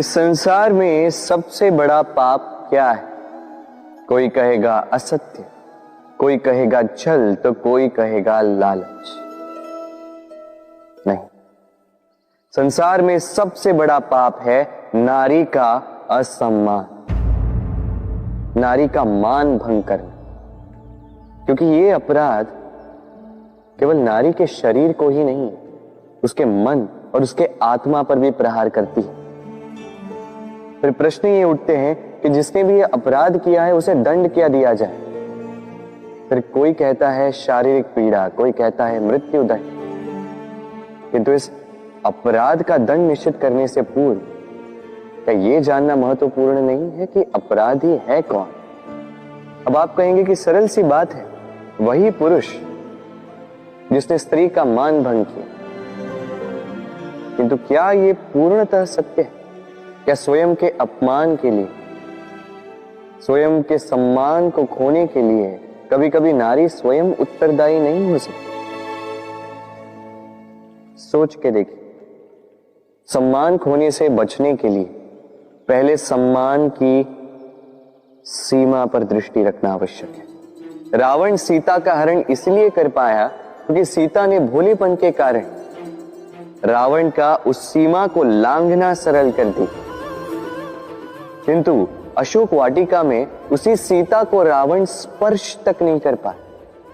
इस संसार में सबसे बड़ा पाप क्या है? कोई कहेगा असत्य, कोई कहेगा छल, तो कोई कहेगा लालच। नहीं, संसार में सबसे बड़ा पाप है नारी का असम्मान, नारी का मान भंग करना। क्योंकि ये अपराध केवल नारी के शरीर को ही नहीं, उसके मन और उसके आत्मा पर भी प्रहार करती है। फिर प्रश्न ये उठते हैं कि जिसने भी ये अपराध किया है उसे दंड क्या दिया जाए? फिर कोई कहता है शारीरिक पीड़ा, कोई कहता है मृत्यु दंड। किंतु इस अपराध का दंड निश्चित करने से पूर्व क्या ये जानना महत्वपूर्ण नहीं है कि अपराधी है कौन? अब आप कहेंगे कि सरल सी बात है, वही पुरुष जिसने स्त्री का मान भंग किया। किंतु क्या ये पूर्णतः सत्य है? क्या स्वयं के अपमान के लिए, स्वयं के सम्मान को खोने के लिए कभी कभी नारी स्वयं उत्तरदायी नहीं हो सकती? सोच के देखिए, सम्मान खोने से बचने के लिए पहले सम्मान की सीमा पर दृष्टि रखना आवश्यक है। रावण सीता का हरण इसलिए कर पाया क्योंकि सीता ने भोलेपन के कारण रावण का उस सीमा को लांघना सरल कर दी। किंतु अशोक वाटिका में उसी सीता को रावण स्पर्श तक नहीं कर पाया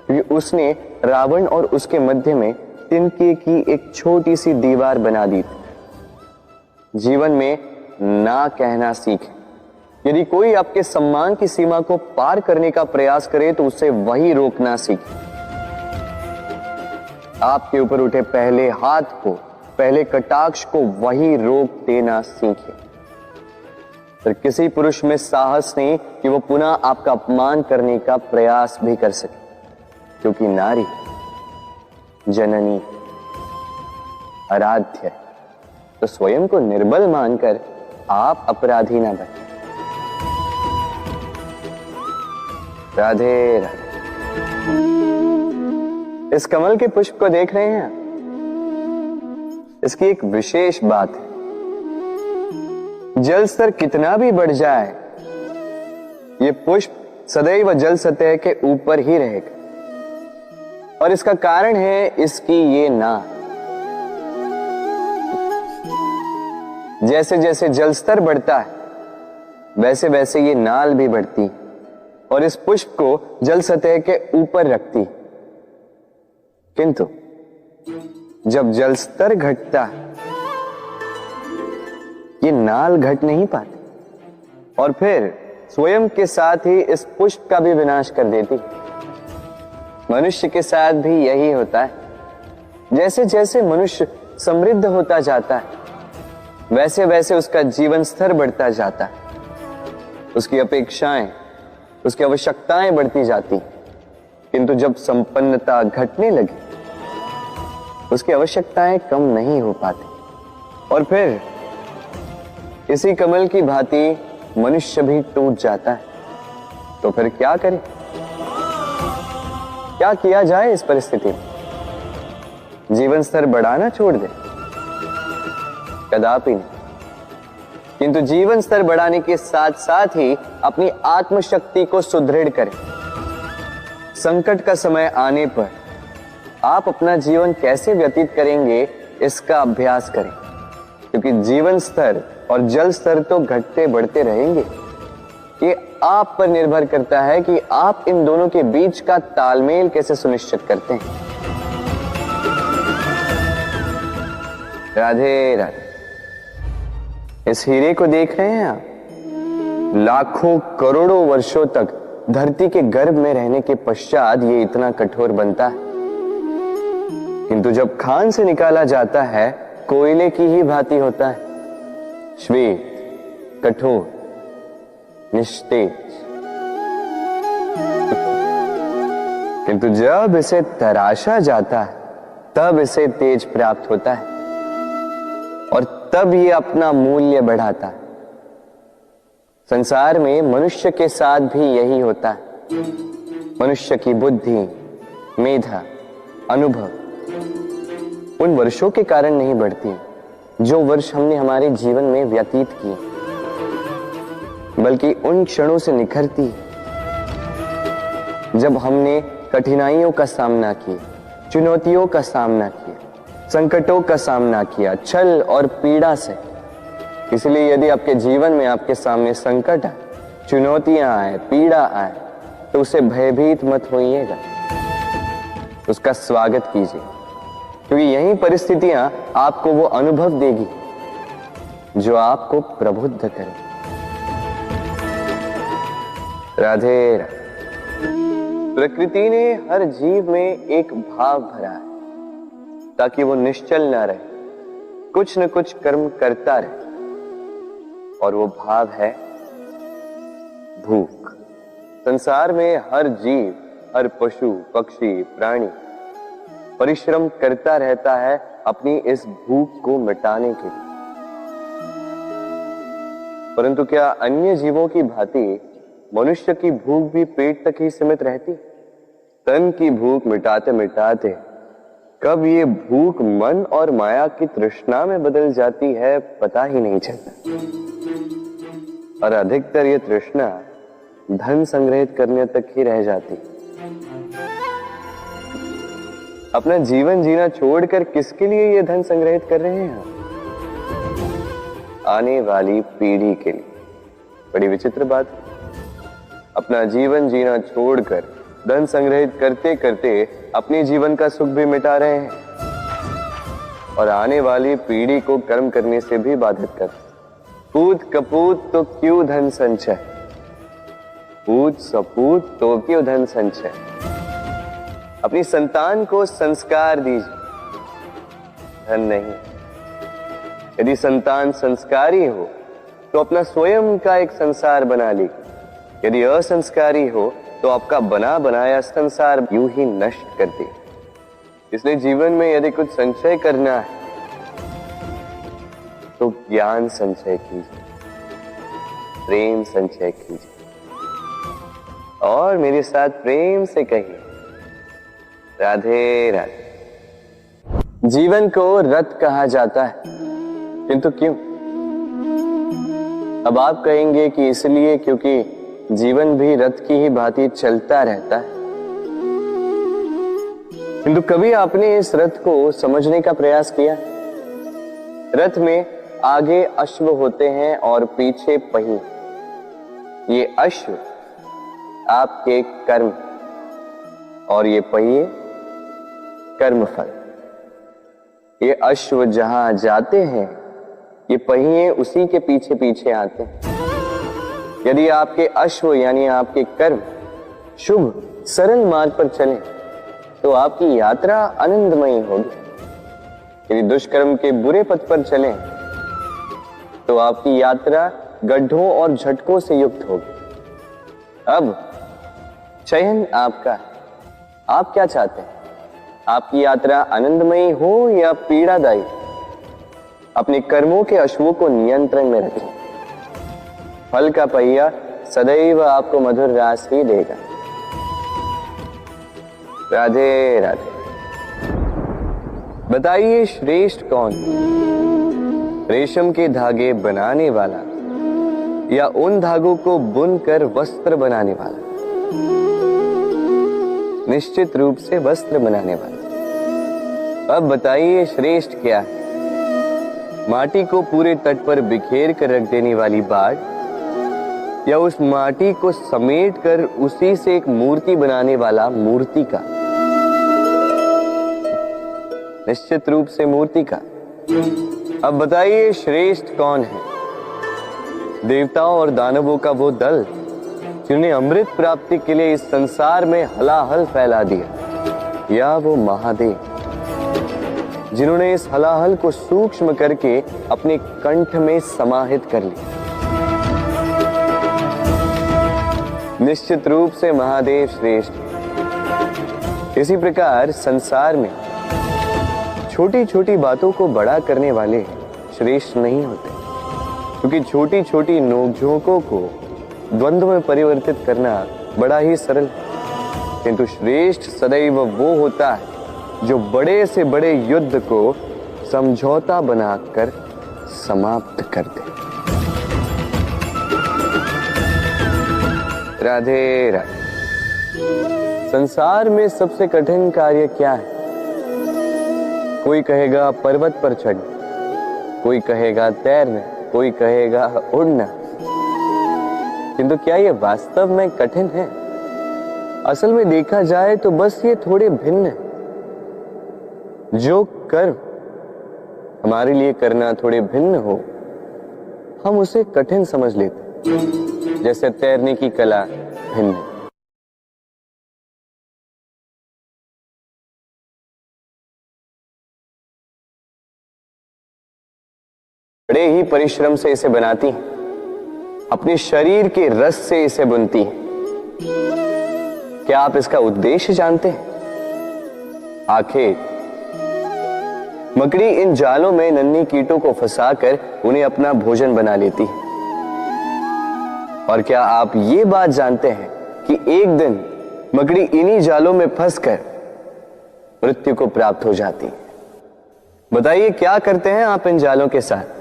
क्योंकि उसने रावण और उसके मध्य में तिनके की एक छोटी सी दीवार बना दी थी। जीवन में ना कहना सीखें। यदि कोई आपके सम्मान की सीमा को पार करने का प्रयास करे तो उसे वही रोकना सीखें। आपके ऊपर उठे पहले हाथ को, पहले कटाक्ष को वही रोक देना सीखें। फिर किसी पुरुष में साहस नहीं कि वो पुनः आपका अपमान करने का प्रयास भी कर सके, क्योंकि नारी जननी आराध्य है। तो स्वयं को निर्बल मानकर आप अपराधी ना बने। राधे राधे। इस कमल के पुष्प को देख रहे हैं? इसकी एक विशेष बात है, जल स्तर कितना भी बढ़ जाए ये पुष्प सदैव जल सतह के ऊपर ही रहेगा। और इसका कारण है इसकी ये नाल। जैसे जैसे जल स्तर बढ़ता है वैसे वैसे ये नाल भी बढ़ती और इस पुष्प को जल सतह के ऊपर रखती। किंतु जब जल स्तर घटता है ये नाल घट नहीं पाती और फिर स्वयं के साथ ही इस पुष्प का भी विनाश कर देती। मनुष्य के साथ भी यही होता है। जैसे जैसे मनुष्य समृद्ध होता जाता है वैसे वैसे उसका जीवन स्तर बढ़ता जाता है, उसकी अपेक्षाएं, उसकी आवश्यकताएं बढ़ती जाती। किंतु जब संपन्नता घटने लगी उसकी आवश्यकताएं कम नहीं हो पाती और फिर इसी कमल की भांति मनुष्य भी टूट जाता है। तो फिर क्या करें? क्या किया जाए इस परिस्थिति में? जीवन स्तर बढ़ाना छोड़ दे? कदापि नहीं। किंतु जीवन स्तर बढ़ाने के साथ साथ ही अपनी आत्मशक्ति को सुदृढ़ करें। संकट का समय आने पर आप अपना जीवन कैसे व्यतीत करेंगे इसका अभ्यास करें, क्योंकि जीवन स्तर और जल स्तर तो घटते बढ़ते रहेंगे। ये आप पर निर्भर करता है कि आप इन दोनों के बीच का तालमेल कैसे सुनिश्चित करते हैं। राधे राधे। इस हीरे को देख रहे हैं आप? लाखों करोड़ों वर्षों तक धरती के गर्भ में रहने के पश्चात ये इतना कठोर बनता है। किंतु जब खान से निकाला जाता है कोयले की ही भांति होता है, श्वेत, कठोर, निस्तेज। किंतु जब इसे तराशा जाता है तब इसे तेज प्राप्त होता है और तब ये अपना मूल्य बढ़ाता है। संसार में मनुष्य के साथ भी यही होता है। मनुष्य की बुद्धि, मेधा, अनुभव उन वर्षों के कारण नहीं बढ़ती, जो वर्ष हमने हमारे जीवन में व्यतीत किए, बल्कि उन क्षणों से निखरती है जब हमने कठिनाइयों का सामना किया, चुनौतियों का सामना किया, संकटों का सामना किया, छल और पीड़ा से। इसलिए यदि आपके जीवन में आपके सामने संकट आए, चुनौतियां आए, पीड़ा आए, तो उसे भयभीत मत होइएगा, उसका स्वागत कीजिए, क्योंकि यही परिस्थितियां आपको वो अनुभव देगी जो आपको प्रबुद्ध करे। राधे राधे। प्रकृति ने हर जीव में एक भाव भरा है ताकि वो निश्चल ना रहे, कुछ न कुछ कर्म करता रहे, और वो भाव है भूख। संसार में हर जीव, हर पशु, पक्षी, प्राणी परिश्रम करता रहता है अपनी इस भूख को मिटाने के लिए। परंतु क्या अन्य जीवों की भांति मनुष्य की भूख भी पेट तक ही सीमित रहती? तन की भूख मिटाते मिटाते कब ये भूख मन और माया की तृष्णा में बदल जाती है पता ही नहीं चलता। और अधिकतर ये तृष्णा धन संग्रहित करने तक ही रह जाती। अपना जीवन जीना छोड़कर किसके लिए ये धन संग्रहित कर रहे हैं? आने वाली पीढ़ी के लिए। बड़ी विचित्र बात। अपना जीवन जीना छोड़कर धन संग्रहित करते करते अपने जीवन का सुख भी मिटा रहे हैं और आने वाली पीढ़ी को कर्म करने से भी बाधित कर। पूत कपूत तो क्यों धन संचय, पूत सपूत तो क्यों धन संचय। अपनी संतान को संस्कार दीजिए, धन नहीं। यदि संतान संस्कारी हो तो अपना स्वयं का एक संसार बना ली। यदि असंस्कारी हो तो आपका बना बनाया संसार यूं ही नष्ट कर दे। इसलिए जीवन में यदि कुछ संचय करना है तो ज्ञान संचय कीजिए, प्रेम संचय कीजिए, और मेरे साथ प्रेम से कहिए राधे राधे। जीवन को रथ कहा जाता है, किंतु क्यों? अब आप कहेंगे कि इसलिए क्योंकि जीवन भी रथ की ही भांति चलता रहता है। किंतु कभी आपने इस रथ को समझने का प्रयास किया? रथ में आगे अश्व होते हैं और पीछे पहिए। ये अश्व आपके कर्म और ये पहिए कर्मफल। ये अश्व जहां जाते हैं, ये पहिए उसी के पीछे पीछे आते हैं। यदि आपके अश्व यानी आपके कर्म शुभ सरल मार्ग पर चले तो आपकी यात्रा आनंदमयी होगी। यदि दुष्कर्म के बुरे पथ पर चलें तो आपकी यात्रा गड्ढों और झटकों से युक्त होगी। अब चयन आपका। आप क्या चाहते हैं? आपकी यात्रा आनंदमयी हो या पीड़ादायी? अपने कर्मों के अश्वों को नियंत्रण में रखें। फल का पहिया सदैव आपको मधुर रास ही देगा। राधे राधे। बताइए श्रेष्ठ कौन? रेशम के धागे बनाने वाला या उन धागों को बुनकर वस्त्र बनाने वाला? निश्चित रूप से वस्त्र बनाने वाला। अब बताइए श्रेष्ठ क्या है? माटी को पूरे तट पर बिखेर कर रख देने वाली बाढ़ या उस माटी को समेट कर उसी से एक मूर्ति बनाने वाला मूर्तिकार? निश्चित रूप से मूर्तिकार। अब बताइए श्रेष्ठ कौन है? देवताओं और दानवों का वो दल जिन्हें अमृत प्राप्ति के लिए इस संसार में हलाहल फैला दिया, या वो महादेव जिन्होंने इस हलाहल को सूक्ष्म करके अपने कंठ में समाहित कर लिया? निश्चित रूप से महादेव श्रेष्ठ। इसी प्रकार संसार में छोटी छोटी बातों को बड़ा करने वाले श्रेष्ठ नहीं होते, क्योंकि छोटी छोटी नोकझोंकों को द्वंद्व में परिवर्तित करना बड़ा ही सरल है। किंतु श्रेष्ठ सदैव वो होता है जो बड़े से बड़े युद्ध को समझौता बनाकर समाप्त कर दे। राधे राधे। संसार में सबसे कठिन कार्य क्या है? कोई कहेगा पर्वत पर चढ़ना, कोई कहेगा तैरना, कोई कहेगा उड़ना। किंतु क्या ये वास्तव में कठिन है? असल में देखा जाए तो बस ये थोड़े भिन्न है। जो कर्म हमारे लिए करना थोड़े भिन्न हो, हम उसे कठिन समझ लेते। जैसे तैरने की कला भिन्न है। बड़े ही परिश्रम से इसे बनाती हैं, अपने शरीर के रस से इसे बुनती हैं। क्या आप इसका उद्देश्य जानते हैं? आखिर मकड़ी इन जालों में नन्ही कीटों को फंसाकर उन्हें अपना भोजन बना लेती है। और क्या आप ये बात जानते हैं कि एक दिन मकड़ी इन्हीं जालों में फंसकर मृत्यु को प्राप्त हो जाती है? बताइए क्या करते हैं आप इन जालों के साथ?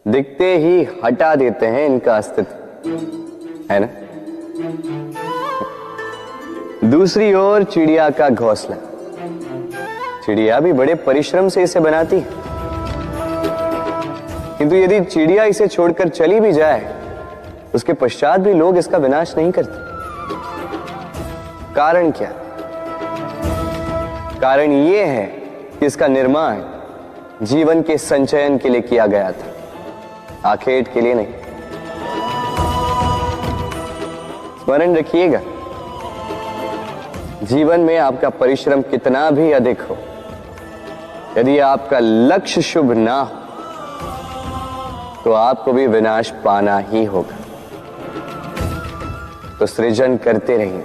दिखते ही हटा देते हैं इनका अस्तित्व, है ना? दूसरी ओर चिड़िया का घोंसला। चिड़िया भी बड़े परिश्रम से इसे बनाती है, किंतु यदि चिड़िया इसे छोड़कर चली भी जाए, उसके पश्चात भी लोग इसका विनाश नहीं करते। कारण क्या? कारण यह है कि इसका निर्माण जीवन के संचयन के लिए किया गया था, आखेट के लिए नहीं। स्मरण रखिएगा, जीवन में आपका परिश्रम कितना भी अधिक हो, यदि आपका लक्ष्य शुभ ना हो तो आपको भी विनाश पाना ही होगा। तो सृजन करते रहिए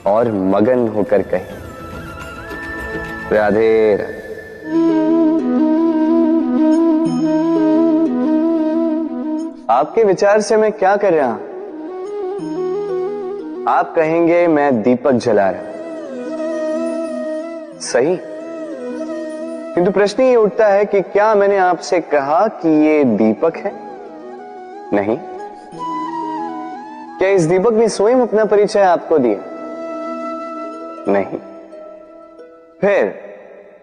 और मगन होकर कहिए राधे राधे। आपके विचार से मैं क्या कर रहा हूं? आप कहेंगे मैं दीपक जला रहा हूं। सही, किंतु प्रश्न ये उठता है कि क्या मैंने आपसे कहा कि ये दीपक है? नहीं। क्या इस दीपक ने स्वयं अपना परिचय आपको दिया? नहीं। फिर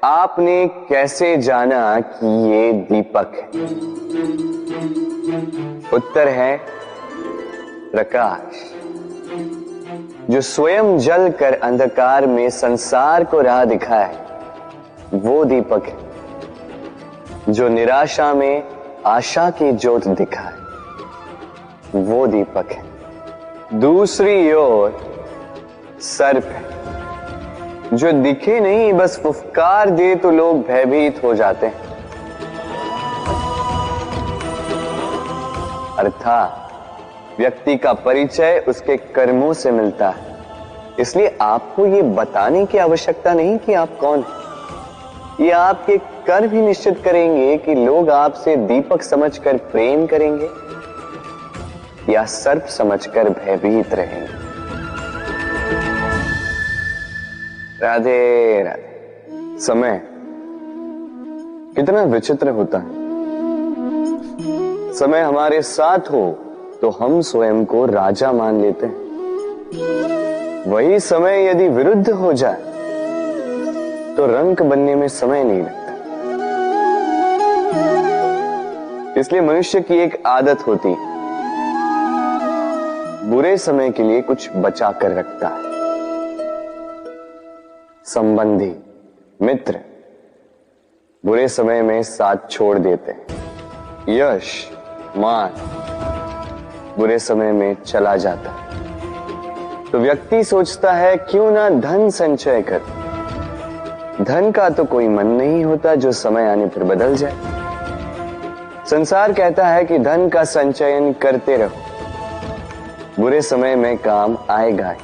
आपने कैसे जाना कि ये दीपक है? उत्तर है प्रकाश, जो स्वयं जल कर अंधकार में संसार को राह दिखाए, वो दीपक है। जो निराशा में आशा की ज्योत दिखाए, वो दीपक है। दूसरी ओर सर्प है, जो दिखे नहीं, बस फुफकार दे तो लोग भयभीत हो जाते हैं। अर्थात व्यक्ति का परिचय उसके कर्मों से मिलता है। इसलिए आपको यह बताने की आवश्यकता नहीं कि आप कौन हैं। ये आपके कर्म ही निश्चित करेंगे कि लोग आपसे दीपक समझकर प्रेम करेंगे या सर्प समझकर भयभीत रहेंगे। राधे राधे। समय कितना विचित्र होता है। समय हमारे साथ हो तो हम स्वयं को राजा मान लेते हैं। वही समय यदि विरुद्ध हो जाए तो रंक बनने में समय नहीं लगता। इसलिए मनुष्य की एक आदत होती है, बुरे समय के लिए कुछ बचा कर रखता है। संबंधी, मित्र बुरे समय में साथ छोड़ देते हैं। यश, मान बुरे समय में चला जाता है। तो व्यक्ति सोचता है क्यों ना धन संचय कर। धन का तो कोई मन नहीं होता जो समय आने पर बदल जाए। संसार कहता है कि धन का संचयन करते रहो, बुरे समय में काम आएगा।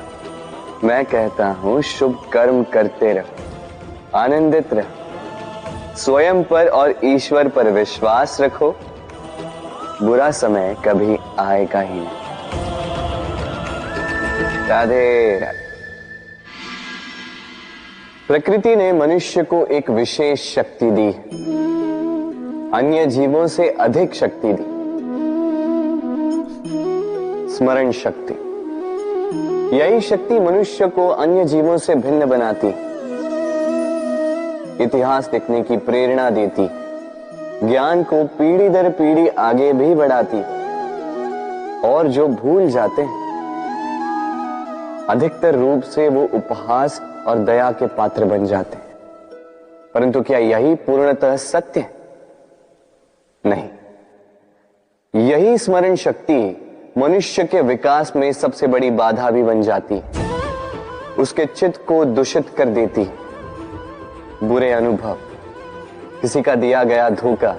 मैं कहता हूं शुभ कर्म करते रहो, आनंदित रहो, स्वयं पर और ईश्वर पर विश्वास रखो, बुरा समय कभी आएगा ही नहीं। राधे राधे। प्रकृति ने मनुष्य को एक विशेष शक्ति दी है। अन्य जीवों से अधिक शक्ति दी, स्मरण शक्ति। यही शक्ति मनुष्य को अन्य जीवों से भिन्न बनाती, इतिहास लिखने की प्रेरणा देती, ज्ञान को पीढ़ी दर पीढ़ी आगे भी बढ़ाती। और जो भूल जाते हैं अधिकतर रूप से वो उपहास और दया के पात्र बन जाते हैं। परंतु क्या यही पूर्णतः सत्य है? नहीं। यही स्मरण शक्ति मनुष्य के विकास में सबसे बड़ी बाधा भी बन जाती है, उसके चित्त को दूषित कर देती। बुरे अनुभव, किसी का दिया गया धोखा,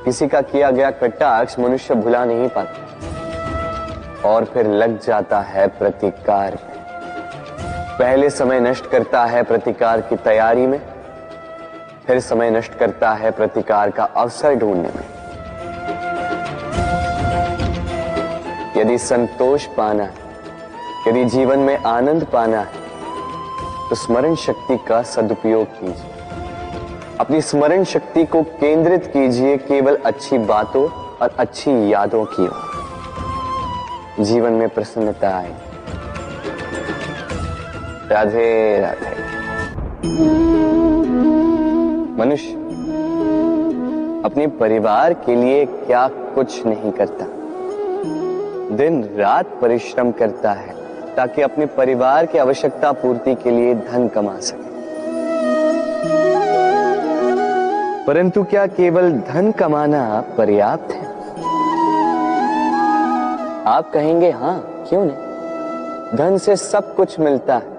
किसी का किया गया कटाक्ष मनुष्य भुला नहीं पाता और फिर लग जाता है प्रतिकार में। पहले समय नष्ट करता है प्रतिकार की तैयारी में, फिर समय नष्ट करता है प्रतिकार का अवसर ढूंढने में। यदि संतोष पाना है, यदि जीवन में आनंद पाना है, तो स्मरण शक्ति का सदुपयोग कीजिए। अपनी स्मरण शक्ति को केंद्रित कीजिए केवल अच्छी बातों और अच्छी यादों की ओर। जीवन में प्रसन्नता आए। राधे राधे। मनुष्य अपने परिवार के लिए क्या कुछ नहीं करता, दिन रात परिश्रम करता है ताकि अपने परिवार की आवश्यकता पूर्ति के लिए धन कमा सके। परंतु क्या केवल धन कमाना पर्याप्त है? आप कहेंगे हाँ, क्यों नहीं। धन से सब कुछ मिलता है,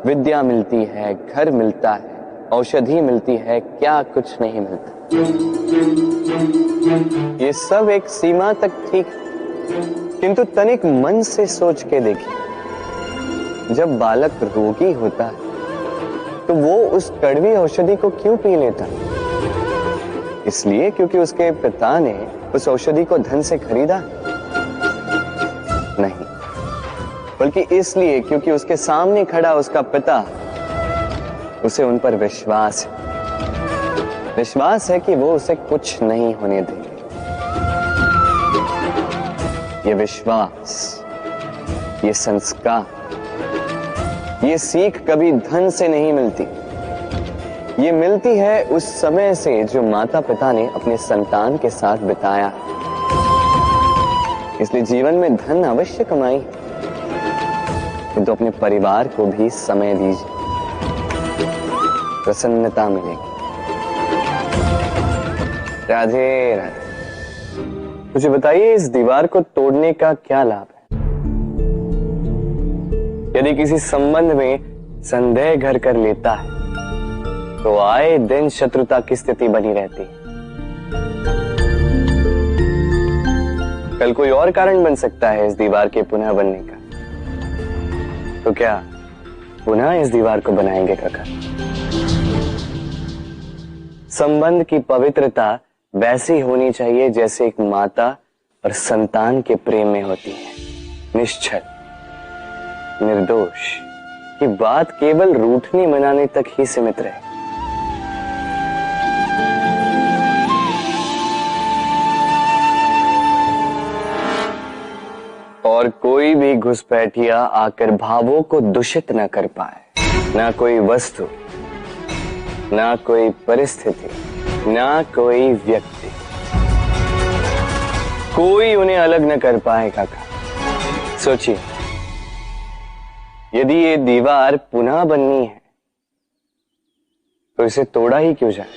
विद्या मिलती है, घर मिलता है, औषधि मिलती है, क्या कुछ नहीं मिलता। ये सब एक सीमा तक ठीक, किंतु तनिक मन से सोच के देखिए, जब बालक रोगी होता है तो वो उस कड़वी औषधि को क्यों पी लेता? इसलिए क्योंकि उसके पिता ने उस औषधि को धन से खरीदा? नहीं, बल्कि इसलिए क्योंकि उसके सामने खड़ा उसका पिता, उसे उन पर विश्वास है। विश्वास है कि वो उसे कुछ नहीं होने देंगे। ये विश्वास, ये संस्कार, ये सीख कभी धन से नहीं मिलती। ये मिलती है उस समय से जो माता पिता ने अपने संतान के साथ बिताया। इसलिए जीवन में धन अवश्य कमाई, किंतु अपने परिवार को भी समय दीजिए, प्रसन्नता मिलेगी। राधे राधे। मुझे बताइए, इस दीवार को तोड़ने का क्या लाभ है? यदि किसी संबंध में संदेह घर कर लेता है तो आए दिन शत्रुता की स्थिति बनी रहती है। कल कोई और कारण बन सकता है इस दीवार के पुनः बनने का। तो क्या पुनः इस दीवार को बनाएंगे काका? संबंध की पवित्रता वैसी होनी चाहिए जैसे एक माता और संतान के प्रेम में होती है, निश्चल, निर्दोष, कि बात केवल रूठने मनाने तक ही सीमित रहे। और कोई भी घुसपैठिया आकर भावों को दूषित न कर पाए। ना कोई वस्तु, ना कोई परिस्थिति, ना कोई व्यक्ति, कोई उन्हें अलग न कर पाए काका। सोचिए, यदि ये दीवार पुनः बननी है तो इसे तोड़ा ही क्यों जाए?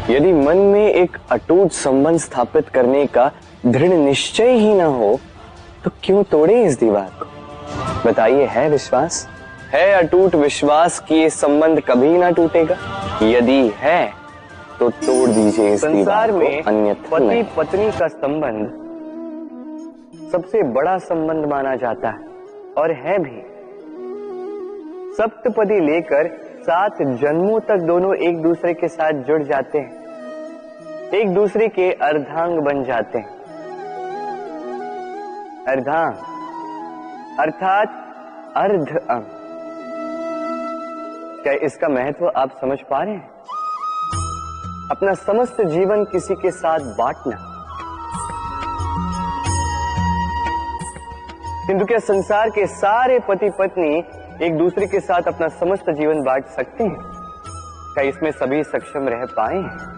यदि मन में एक अटूट संबंध स्थापित करने का दृढ़ निश्चय ही ना हो तो क्यों तोड़े इस दीवार को? बताइए, है विश्वास, है अटूट विश्वास कि ये संबंध कभी ना टूटेगा? यदि है तो तोड़ दीजिए इस दीवार को, अन्यथा पति पत्नी का संबंध सबसे बड़ा संबंध माना जाता है और है भी। सप्तपदी लेकर 7 जन्मों तक दोनों एक दूसरे के साथ जुड़ जाते हैं, एक दूसरे के अर्धांग बन जाते हैं। अर्धांग अर्थात अर्ध अंग। क्या इसका महत्व आप समझ पा रहे हैं? अपना समस्त जीवन किसी के साथ बांटना। किंतु क्या संसार के सारे पति पत्नी एक दूसरे के साथ अपना समस्त जीवन बांट सकते हैं? क्या इसमें सभी सक्षम रह पाए हैं?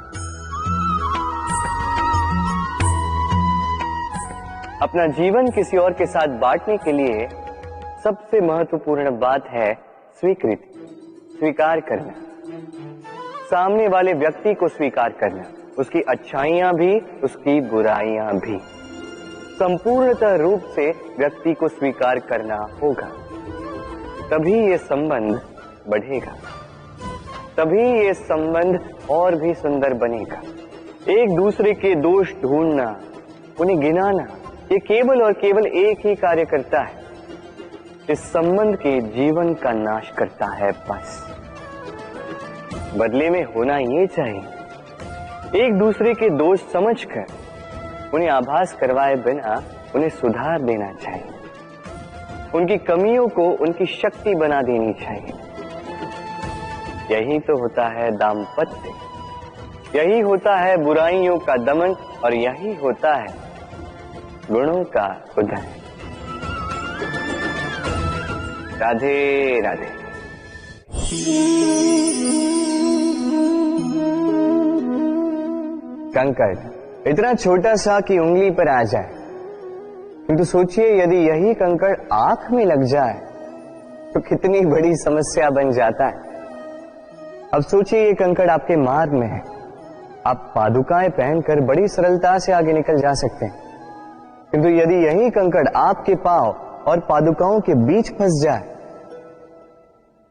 अपना जीवन किसी और के साथ बांटने के लिए सबसे महत्वपूर्ण बात है स्वीकृति, स्वीकार करना, सामने वाले व्यक्ति को स्वीकार करना, उसकी अच्छाइयां भी, उसकी बुराइयां भी, संपूर्णतः रूप से व्यक्ति को स्वीकार करना होगा। तभी ये संबंध बढ़ेगा, तभी ये संबंध और भी सुंदर बनेगा। एक दूसरे के दोष ढूंढना, उन्हें गिनाना, ये केवल और केवल एक ही कार्य करता है, इस संबंध के जीवन का नाश करता है। बस बदले में होना ये चाहिए, एक दूसरे के दोष समझकर उन्हें आभास करवाए बिना उन्हें सुधार देना चाहिए, उनकी कमियों को उनकी शक्ति बना देनी चाहिए। यही तो होता है दाम्पत्य, यही होता है बुराइयों का दमन, और यही होता है गुणों का उदय। राधे राधे। कंकड़ इतना छोटा सा कि उंगली पर आ जाए, किंतु सोचिए यदि यही कंकड़ आंख में लग जाए तो कितनी बड़ी समस्या बन जाता है। अब सोचिए ये कंकड़ आपके मार्ग में है, आप पादुकाएं पहनकर बड़ी सरलता से आगे निकल जा सकते हैं, किंतु यदि यही कंकड़ आपके पांव और पादुकाओं के बीच फंस जाए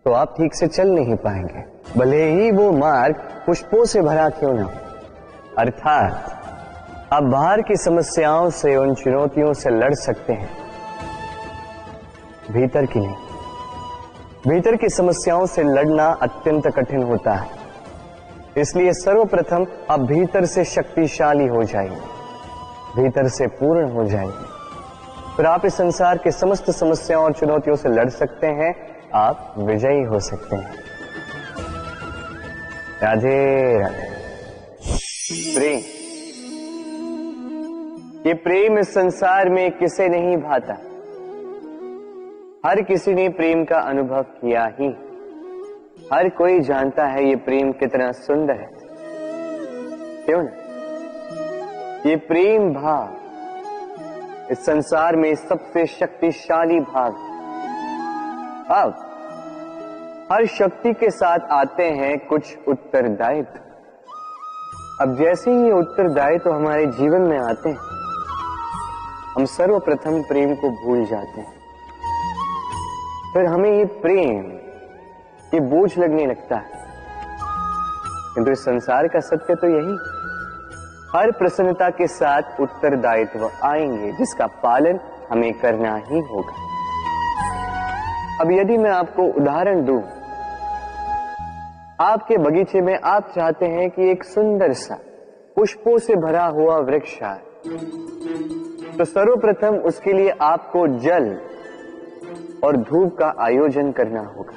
तो आप ठीक से चल नहीं पाएंगे, भले ही वो मार्ग पुष्पों से भरा क्यों ना हो। अर्थात आप बाहर की समस्याओं से, उन चुनौतियों से लड़ सकते हैं, भीतर की नहीं। भीतर की समस्याओं से लड़ना अत्यंत कठिन होता है, इसलिए सर्वप्रथम आप भीतर से शक्तिशाली हो जाइए, भीतर से पूर्ण हो जाइए, फिर आप इस संसार के समस्त समस्याओं और चुनौतियों से लड़ सकते हैं, आप विजयी हो सकते हैं। राधे राधे। प्रेम, ये प्रेम इस संसार में किसे नहीं भाता, हर किसी ने प्रेम का अनुभव किया ही, हर कोई जानता है ये प्रेम कितना सुंदर है, क्यों ना? ये प्रेम भाव इस संसार में सबसे शक्तिशाली भाव। अब हर शक्ति के साथ आते हैं कुछ उत्तरदायित्व। अब जैसे ही ये उत्तरदायित्व हमारे जीवन में आते हैं, हम सर्वप्रथम प्रेम को भूल जाते हैं, फिर हमें ये प्रेम, ये बोझ लगने लगता है। किंतु इस संसार का सत्य तो यही, हर प्रसन्नता के साथ उत्तरदायित्व आएंगे जिसका पालन हमें करना ही होगा। अब यदि मैं आपको उदाहरण दूं, आपके बगीचे में आप चाहते हैं कि एक सुंदर सा पुष्पों से भरा हुआ वृक्ष आए, तो सर्वप्रथम उसके लिए आपको जल और धूप का आयोजन करना होगा,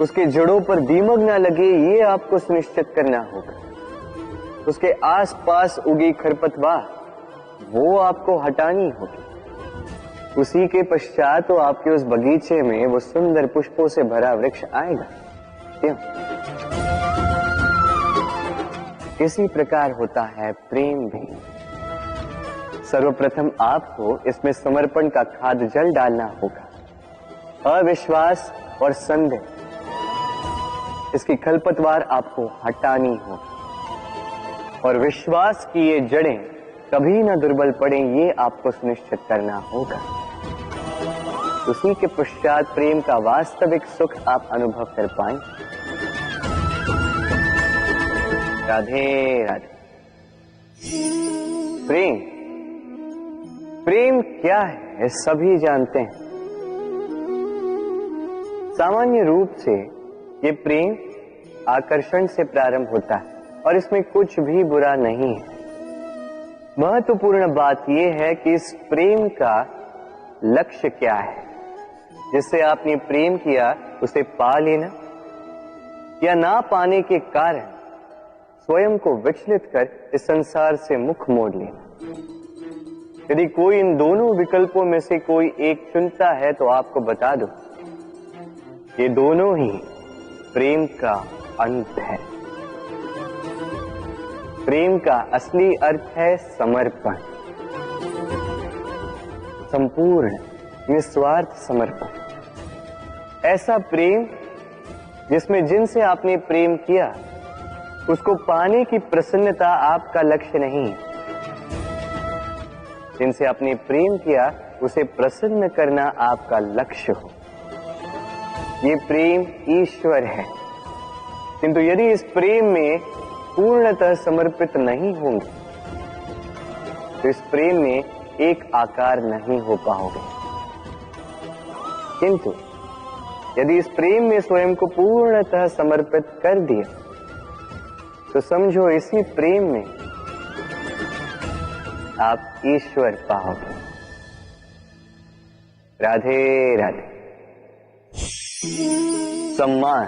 उसके जड़ों पर दीमक ना लगे ये आपको सुनिश्चित करना होगा, उसके आसपास उगी खरपतवार वो आपको हटानी होगी, उसी के पश्चात तो आपके उस बगीचे में वो सुंदर पुष्पों से भरा वृक्ष आएगा। क्यों? इसी प्रकार होता है प्रेम भी। सर्वप्रथम आपको इसमें समर्पण का खाद जल डालना होगा, अविश्वास और संदेह, इसकी खरपतवार आपको हटानी होगी, और विश्वास की ये जड़ें कभी ना दुर्बल पड़े ये आपको सुनिश्चित करना होगा। उसी के पश्चात प्रेम का वास्तविक सुख आप अनुभव कर पाएंगे। राधे राधे। प्रेम, प्रेम क्या है सभी जानते हैं। सामान्य रूप से ये प्रेम आकर्षण से प्रारंभ होता है और इसमें कुछ भी बुरा नहीं है। महत्वपूर्ण बात यह है कि इस प्रेम का लक्ष्य क्या है, जिससे आपने प्रेम किया उसे पा लेना या ना पाने के कारण स्वयं को विचलित कर इस संसार से मुख मोड़ लेना। यदि कोई इन दोनों विकल्पों में से कोई एक चुनता है तो आपको बता दो, ये दोनों ही प्रेम का अंत है। प्रेम का असली अर्थ है समर्पण, संपूर्ण निस्वार्थ समर्पण। ऐसा प्रेम जिसमें जिनसे आपने प्रेम किया उसको पाने की प्रसन्नता आपका लक्ष्य नहीं, जिनसे आपने प्रेम किया उसे प्रसन्न करना आपका लक्ष्य हो। ये प्रेम ईश्वर है, किंतु यदि इस प्रेम में पूर्णतः समर्पित नहीं होंगे तो इस प्रेम में एक आकार नहीं हो पाओगे। किंतु यदि इस प्रेम में स्वयं को पूर्णतः समर्पित कर दिया तो समझो इसी प्रेम में आप ईश्वर पाओगे। राधे राधे। सम्मान,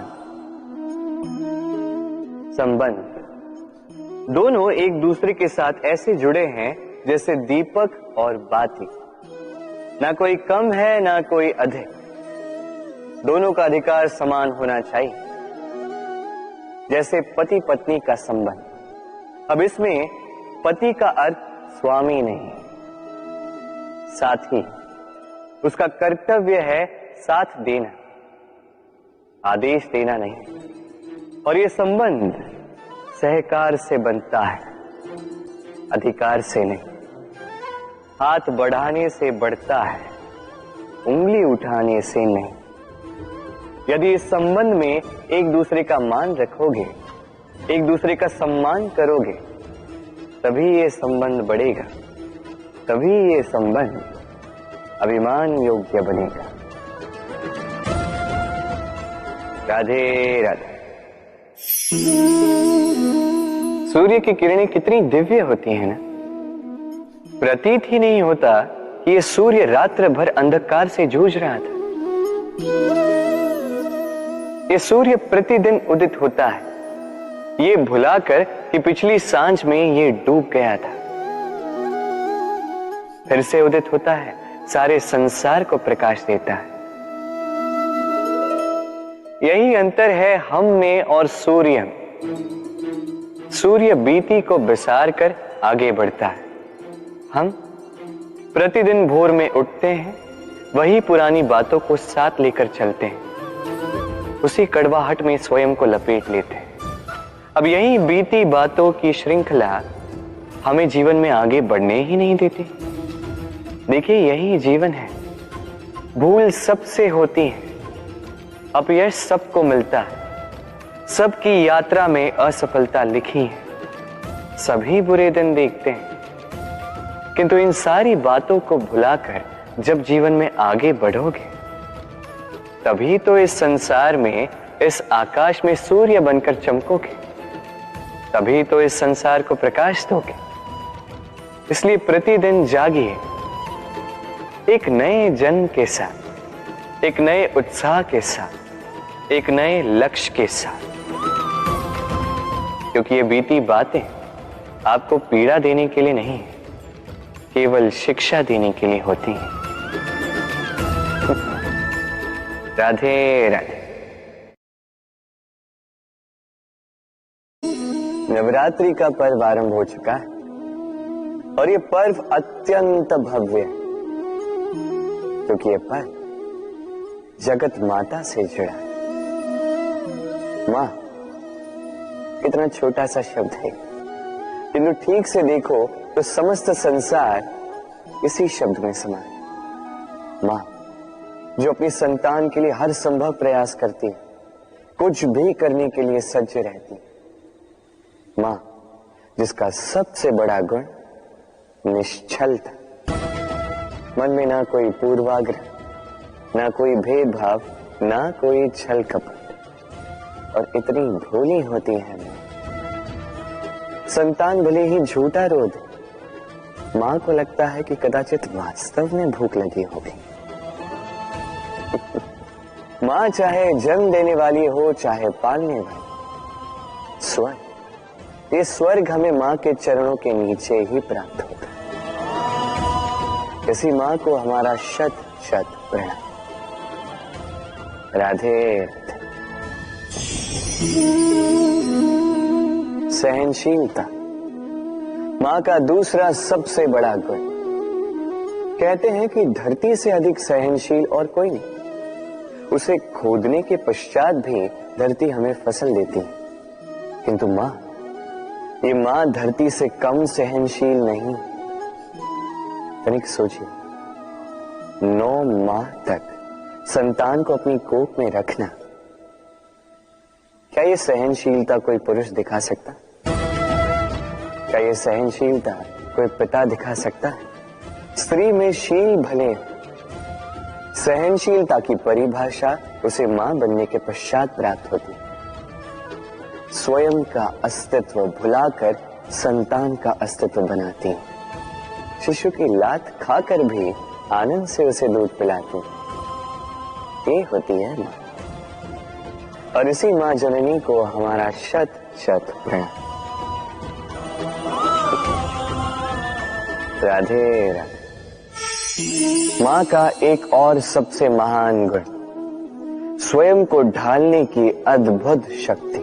संबंध दोनों एक दूसरे के साथ ऐसे जुड़े हैं जैसे दीपक और बाती। ना कोई कम है ना कोई अधिक, दोनों का अधिकार समान होना चाहिए। जैसे पति पत्नी का संबंध। अब इसमें पति का अर्थ स्वामी नहीं, साथी। उसका कर्तव्य है साथ देना, आदेश देना नहीं। और ये संबंध सहकार से बनता है, अधिकार से नहीं। हाथ बढ़ाने से बढ़ता है, उंगली उठाने से नहीं। यदि इस संबंध में एक दूसरे का मान रखोगे, एक दूसरे का सम्मान करोगे, तभी ये संबंध बढ़ेगा, तभी ये संबंध अभिमान योग्य बनेगा। राधे राधे। सूर्य की किरणें कितनी दिव्य होती हैं ना। प्रतीत ही नहीं होता कि ये सूर्य रात्र भर अंधकार से जूझ रहा था। ये सूर्य प्रतिदिन उदित होता है, ये भुलाकर कि पिछली सांझ में ये डूब गया था। फिर से उदित होता है, सारे संसार को प्रकाश देता है। यही अंतर है हम में और सूर्य में। सूर्य बीती को बिसार कर आगे बढ़ता है, हम प्रतिदिन भोर में उठते हैं, वही पुरानी बातों को साथ लेकर चलते हैं, उसी कड़वाहट में स्वयं को लपेट लेते हैं। अब यही बीती बातों की श्रृंखला हमें जीवन में आगे बढ़ने ही नहीं देती। देखिए, यही जीवन है। भूल सबसे होती है, अपयश सबको मिलता है, सबकी यात्रा में असफलता लिखी है, सभी बुरे दिन देखते हैं। किंतु इन सारी बातों को भुलाकर जब जीवन में आगे बढ़ोगे, तभी तो इस संसार में, इस आकाश में सूर्य बनकर चमकोगे, तभी तो इस संसार को प्रकाश दोगे। इसलिए प्रतिदिन जागिए, एक नए जन्म के साथ, एक नए उत्साह के साथ, एक नए लक्ष्य के साथ। क्योंकि ये बीती बातें आपको पीड़ा देने के लिए नहीं, केवल शिक्षा देने के लिए होती हैं। राधे राधे। नवरात्रि का पर्व आरंभ हो चुका है और ये पर्व अत्यंत भव्य है, क्योंकि ये पर्व जगत माता से जुड़ा है। मां कितना छोटा सा शब्द है, किंतु ठीक से देखो तो समस्त संसार इसी शब्द में समा है। मां जो अपनी संतान के लिए हर संभव प्रयास करती है, कुछ भी करने के लिए सज्ज रहती है। मां जिसका सबसे बड़ा गुण निश्चलता, मन में ना कोई पूर्वाग्रह, ना कोई भेदभाव, ना कोई छल कपट, और इतनी भोली होती है मां। संतान भले ही झूठा रो दे, मां को लगता है कि कदाचित वास्तव में भूख लगी होगी। मां चाहे जन्म देने वाली हो चाहे पालने वाली, स्वयं ये स्वर्ग हमें माँ के चरणों के नीचे ही प्राप्त होता है। इसी माँ को हमारा शत शत प्रणाम। राधे राधे। सहनशीलता माँ का दूसरा सबसे बड़ा गुण। कहते हैं कि धरती से अधिक सहनशील और कोई नहीं। उसे खोदने के पश्चात भी धरती हमें फसल देती है, किंतु माँ, ये माँ धरती से कम सहनशील नहीं। तनिक सोचिए, 9 माह तक संतान को अपनी कोख में रखना, क्या ये सहनशीलता कोई पुरुष दिखा सकता? क्या ये सहनशीलता कोई पिता दिखा सकता है? स्त्री में शील भले, सहनशीलता की परिभाषा उसे मां बनने के पश्चात प्राप्त होती है। स्वयं का अस्तित्व भुलाकर संतान का अस्तित्व बनाती है। शिशु की लात खाकर भी आनंद से उसे दूध पिलाती है। ये होती है मां। और इसी मां जननी को हमारा शत शत प्रणाम। राधे राधे। मां का एक और सबसे महान गुण, स्वयं को ढालने की अद्भुत शक्ति।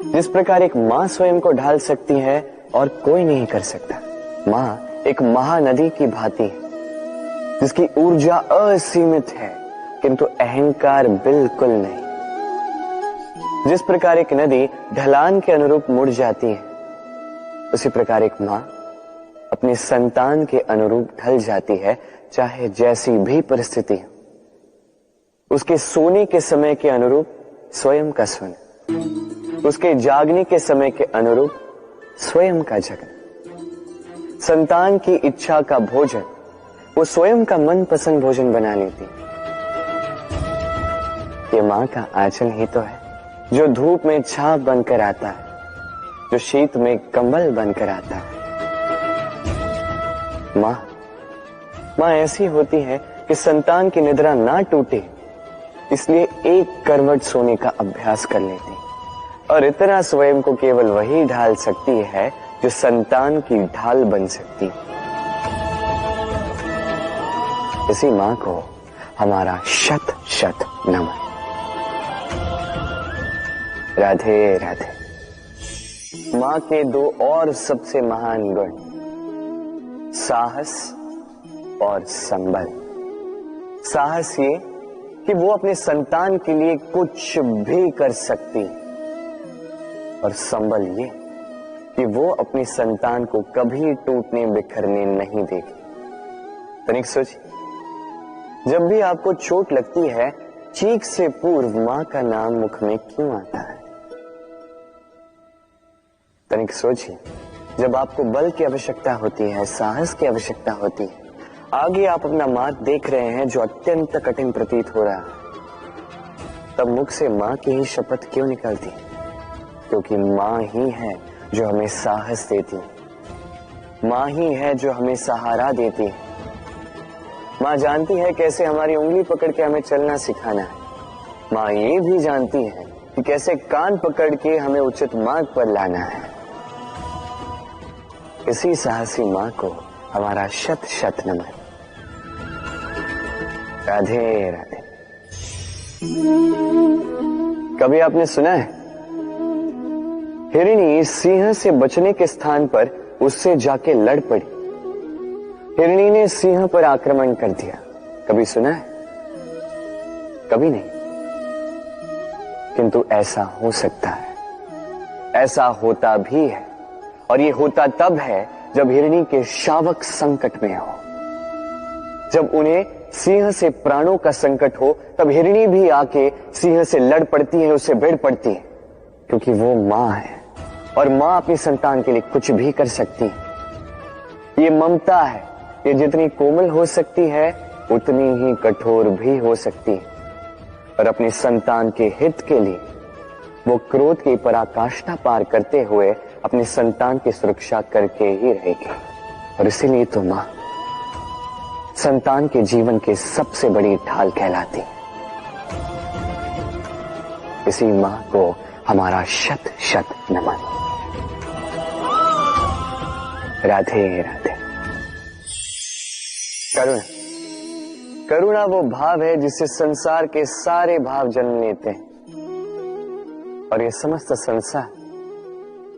जिस प्रकार एक मां स्वयं को ढाल सकती है और कोई नहीं कर सकता। मां एक महानदी की भांति है, जिसकी ऊर्जा असीमित है किंतु अहंकार बिल्कुल नहीं। जिस प्रकार एक नदी ढलान के अनुरूप मुड़ जाती है, उसी प्रकार एक मां अपने संतान के अनुरूप ढल जाती है, चाहे जैसी भी परिस्थिति हो। उसके सोने के समय के अनुरूप स्वयं का सोना, उसके जागने के समय के अनुरूप स्वयं का जगना। संतान की इच्छा का भोजन वो स्वयं का मनपसंद भोजन बना लेती। ये मां का आंचल ही तो है, जो धूप में छाप बनकर आता है, जो शीत में कंबल बनकर आता है। मां ऐसी होती है कि संतान की निद्रा ना टूटे, इसलिए एक करवट सोने का अभ्यास कर लेती है। और इतना स्वयं को केवल वही ढाल सकती है जो संतान की ढाल बन सकती है। इसी मां को हमारा शत शत नमन। राधे राधे। मां के 2 और सबसे महान गुण, साहस और संबल। साहस ये कि वो अपने संतान के लिए कुछ भी कर सकती, और संबल ये कि वो अपनी संतान को कभी टूटने बिखरने नहीं देगी। तनिक सोचिए, जब भी आपको चोट लगती है, चीख से पूर्व मां का नाम मुख में क्यों आता है? तनिक सोचिए, जब आपको बल की आवश्यकता होती है, साहस की आवश्यकता होती है, आगे आप अपना मार्ग देख रहे हैं जो अत्यंत कठिन प्रतीत हो रहा है, तब मुख से मां की ही शपथ क्यों निकलती? क्योंकि मां ही है जो हमें साहस देती है, मां ही है जो हमें सहारा देती है। मां जानती है कैसे हमारी उंगली पकड़ के हमें चलना सिखाना है। मां ये भी जानती है कि कैसे कान पकड़ के हमें उचित मार्ग पर लाना है। इसी साहसी मां को हमारा शत शत नमन। राधे राधे। कभी आपने सुना है, हिरणी सिंह से बचने के स्थान पर उससे जाके लड़ पड़ी। हिरणी ने सिंह पर आक्रमण कर दिया। कभी सुना है? कभी नहीं। किंतु ऐसा हो सकता है, ऐसा होता भी है। और ये होता तब है जब हिरणी के शावक संकट में हो, जब उन्हें सिंह से प्राणों का संकट हो, तब हिरणी भी आके सिंह से लड़ पड़ती है, उससे भिड़ पड़ती है, क्योंकि वो मां है और मां अपनी संतान के लिए कुछ भी कर सकती है। ये ममता है, ये जितनी कोमल हो सकती है उतनी ही कठोर भी हो सकती है। और अपनी संतान के हित के लिए वो क्रोध की पराकाष्ठा पार करते हुए अपनी संतान की सुरक्षा करके ही रहेगी। और इसीलिए तो मां संतान के जीवन की सबसे बड़ी ढाल कहलाती। इसी मां को हमारा शत शत नमन। राधे राधे। करुणा, करुणा वो भाव है जिससे संसार के सारे भाव जन्म लेते हैं, और ये समस्त संसार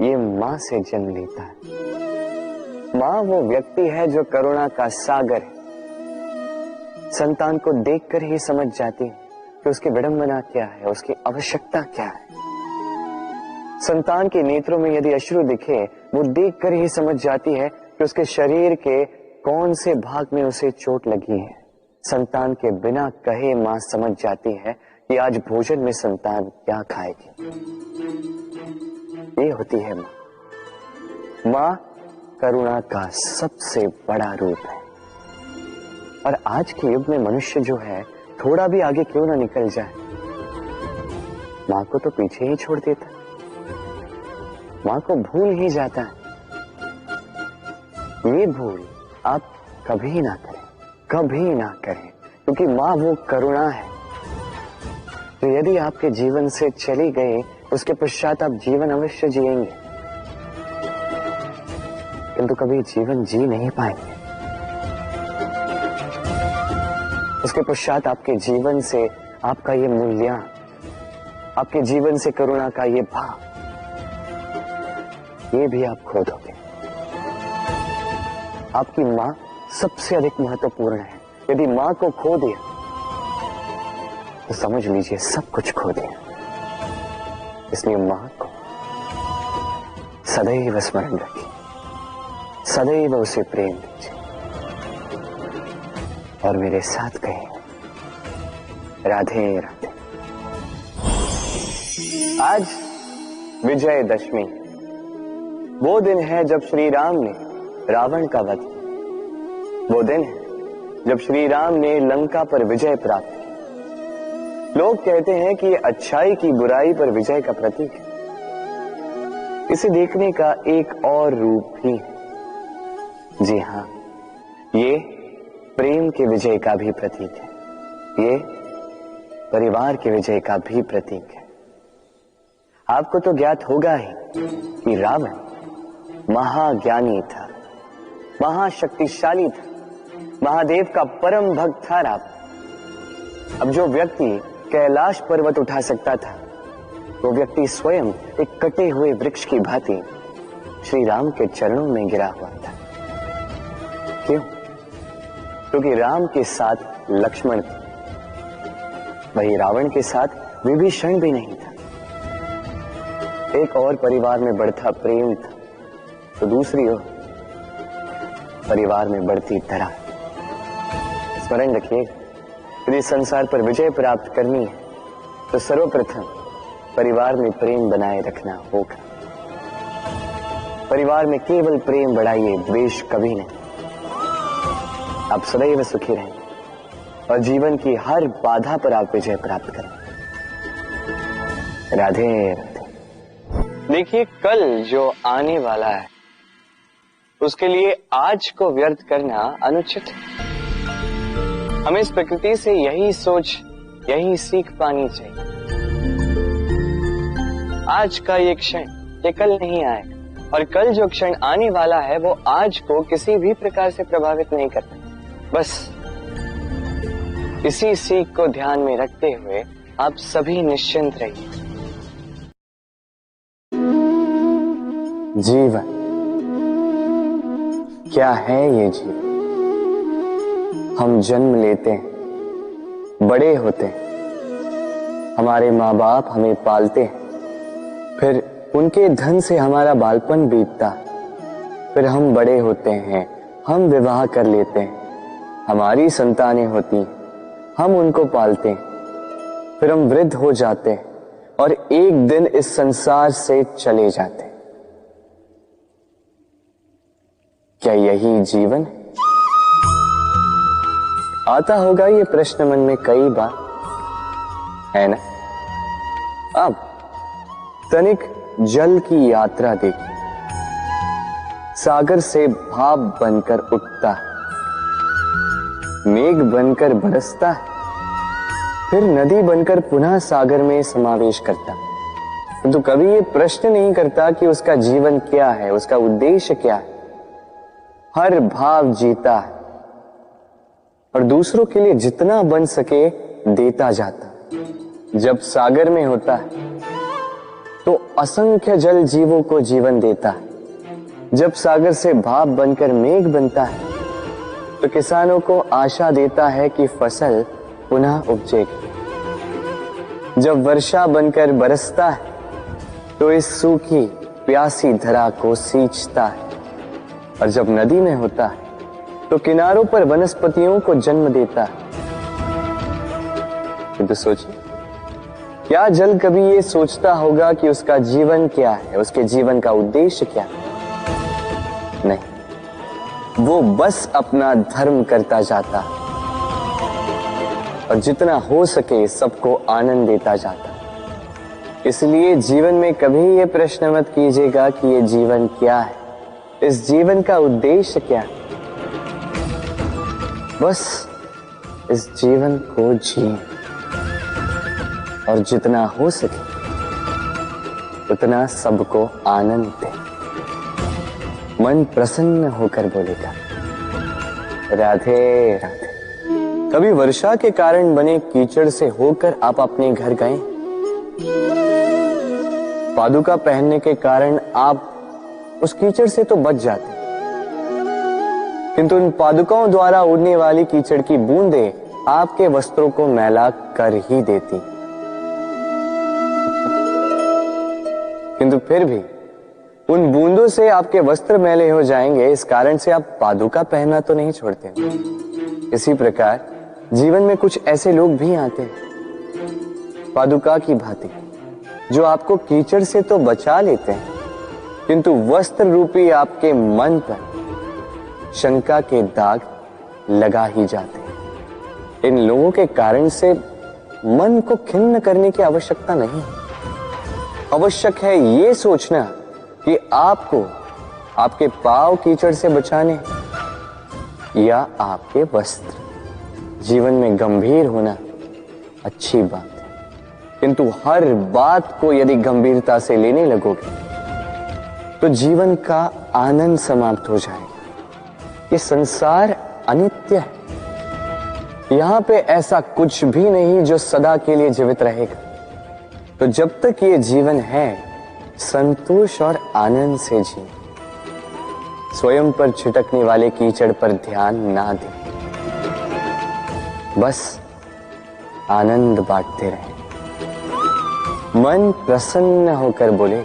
ये मां से जन्म लेता है। मां वो व्यक्ति है जो करुणा का सागर है। संतान को देखकर ही समझ जाती है कि उसकी विडंबना क्या है, उसकी आवश्यकता क्या है। संतान के नेत्रों में यदि अश्रु दिखे, वो देखकर ही समझ जाती है कि उसके शरीर के कौन से भाग में उसे चोट लगी है। संतान के बिना कहे मां समझ जाती है कि आज भोजन में संतान क्या खाएगी। ये होती है मां। मां करुणा का सबसे बड़ा रूप है। और आज के युग में मनुष्य जो है, थोड़ा भी आगे क्यों ना निकल जाए, मां को तो पीछे ही छोड़ देता है, मां को भूल ही जाता है। ये भूल आप कभी ना करें, कभी ना करें, क्योंकि मां वो करुणा है तो यदि आपके जीवन से चली गई, उसके पश्चात आप जीवन अवश्य जिएंगे, किंतु कभी जीवन जी नहीं पाएंगे। उसके पश्चात आपके जीवन से आपका ये मूल्यांकन, आपके जीवन से करुणा का ये भाव, ये भी आप खो दोगे। आपकी मां सबसे अधिक महत्वपूर्ण है। यदि मां को खो दिया तो समझ लीजिए सब कुछ खो दिया। इसलिए मां को सदैव स्मरण रखिए, सदैव उसे प्रेम दीजिए, और मेरे साथ कहें राधे राधे। आज विजयदशमी, वो दिन है जब श्री राम ने रावण का वध किया। वो दिन है जब श्री राम ने लंका पर विजय प्राप्त की। लोग कहते हैं कि ये अच्छाई की बुराई पर विजय का प्रतीक है। इसे देखने का एक और रूप भी है। जी हां, ये प्रेम के विजय का भी प्रतीक है। ये परिवार के विजय का भी प्रतीक है। आपको तो ज्ञात होगा ही कि रावण महाज्ञानी था, महाशक्तिशाली था, महादेव का परम भक्त था रावण। अब जो व्यक्ति कैलाश पर्वत उठा सकता था, वो व्यक्ति स्वयं एक कटे हुए वृक्ष की भांति श्री राम के चरणों में गिरा हुआ था। क्यों? क्योंकि राम के साथ लक्ष्मण था, वही रावण के साथ विभीषण भी नहीं था। एक और परिवार में बढ़ता प्रेम था, तो दूसरी ओर परिवार में बढ़ती दरार। स्मरण रखिए, यदि संसार पर विजय प्राप्त करनी है तो सर्वप्रथम परिवार में प्रेम बनाए रखना होगा। परिवार में केवल प्रेम बढ़ाइए, द्वेष कभी नहीं। आप सदैव सुखी रहेंगे और जीवन की हर बाधा पर आप विजय प्राप्त करेंगे। राधे राधे। देखिए, कल जो आने वाला है उसके लिए आज को व्यर्थ करना अनुचित है। हमें इस प्रकृति से यही सोच, यही सीख पानी चाहिए। आज का ये क्षण ये कल नहीं आएगा, और कल जो क्षण आने वाला है वो आज को किसी भी प्रकार से प्रभावित नहीं करता। बस इसी सीख को ध्यान में रखते हुए आप सभी निश्चिंत रहिए। जीवन क्या है? ये जीवन हम जन्म लेते हैं, बड़े होते हैं, हमारे माँ बाप हमें पालते हैं, फिर उनके धन से हमारा बालपन बीतता, फिर हम बड़े होते हैं, हम विवाह कर लेते हैं, हमारी संतानें होती हैं, हम उनको पालते हैं, फिर हम वृद्ध हो जाते हैं और एक दिन इस संसार से चले जाते हैं। क्या यही जीवन है? आता होगा ये प्रश्न मन में कई बार, है ना? अब तनिक जल की यात्रा देखिए। सागर से भाप बनकर उठता है, मेघ बनकर बरसता है, फिर नदी बनकर पुनः सागर में समावेश करता है। तो कभी ये प्रश्न नहीं करता कि उसका जीवन क्या है, उसका उद्देश्य क्या है। हर भाव जीता है और दूसरों के लिए जितना बन सके देता जाता। जब सागर में होता है तो असंख्य जल जीवों को जीवन देता है। जब सागर से भाप बनकर मेघ बनता है तो किसानों को आशा देता है कि फसल पुनः उपजेगी। जब वर्षा बनकर बरसता है तो इस सूखी प्यासी धरा को सींचता है। और जब नदी में होता है तो किनारों पर वनस्पतियों को जन्म देता है। तो सोचिए, क्या जल कभी ये सोचता होगा कि उसका जीवन क्या है, उसके जीवन का उद्देश्य क्या है? नहीं, वो बस अपना धर्म करता जाता और जितना हो सके सबको आनंद देता जाता। इसलिए जीवन में कभी ये प्रश्न मत कीजिएगा कि ये जीवन क्या है, इस जीवन का उद्देश्य क्या है। बस इस जीवन को जिए और जितना हो सके उतना सबको आनंद दे। मन प्रसन्न होकर बोलेगा राधे राधे। कभी वर्षा के कारण बने कीचड़ से होकर आप अपने घर गए? पादुका पहनने के कारण आप उस कीचड़ से तो बच जाते, किंतु उन पादुकाओं द्वारा उड़ने वाली कीचड़ की बूंदें आपके वस्त्रों को मैला कर ही देती। किंतु फिर भी उन बूंदों से आपके वस्त्र मैले हो जाएंगे, इस कारण से आप पादुका पहनना तो नहीं छोड़ते। इसी प्रकार जीवन में कुछ ऐसे लोग भी आते हैं पादुका की भांति, जो आपको कीचड़ से तो बचा लेते हैं, किंतु वस्त्र रूपी आपके मन पर शंका के दाग लगा ही जाते हैं। इन लोगों के कारण से मन को खिन्न करने की आवश्यकता नहीं। आवश्यक है ये सोचना कि आपको आपके पांव कीचड़ से बचाने या आपके वस्त्र। जीवन में गंभीर होना अच्छी बात है, किंतु हर बात को यदि गंभीरता से लेने लगोगे तो जीवन का आनंद समाप्त हो जाएगा। ये संसार अनित्य है, यहां पे ऐसा कुछ भी नहीं जो सदा के लिए जीवित रहेगा। तो जब तक ये जीवन है, संतोष और आनंद से जिए। स्वयं पर छिटकने वाले कीचड़ पर ध्यान ना दें, बस आनंद बांटते रहें। मन प्रसन्न होकर बोले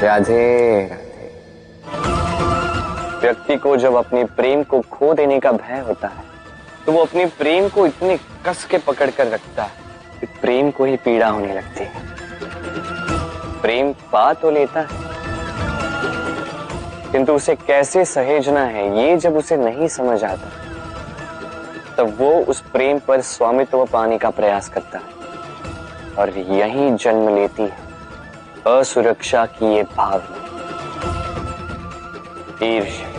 राधे राधे। व्यक्ति को जब अपने प्रेम को खो देने का भय होता है तो वो अपने प्रेम को इतने कस के पकड़ कर रखता है कि प्रेम को ही पीड़ा होने लगती है। प्रेम पा तो लेता है, किंतु उसे कैसे सहेजना है ये जब उसे नहीं समझ आता, तब वो उस प्रेम पर स्वामित्व पाने का प्रयास करता है और यहीं जन्म लेती है असुरक्षा की ये भावना, ईर्ष्या।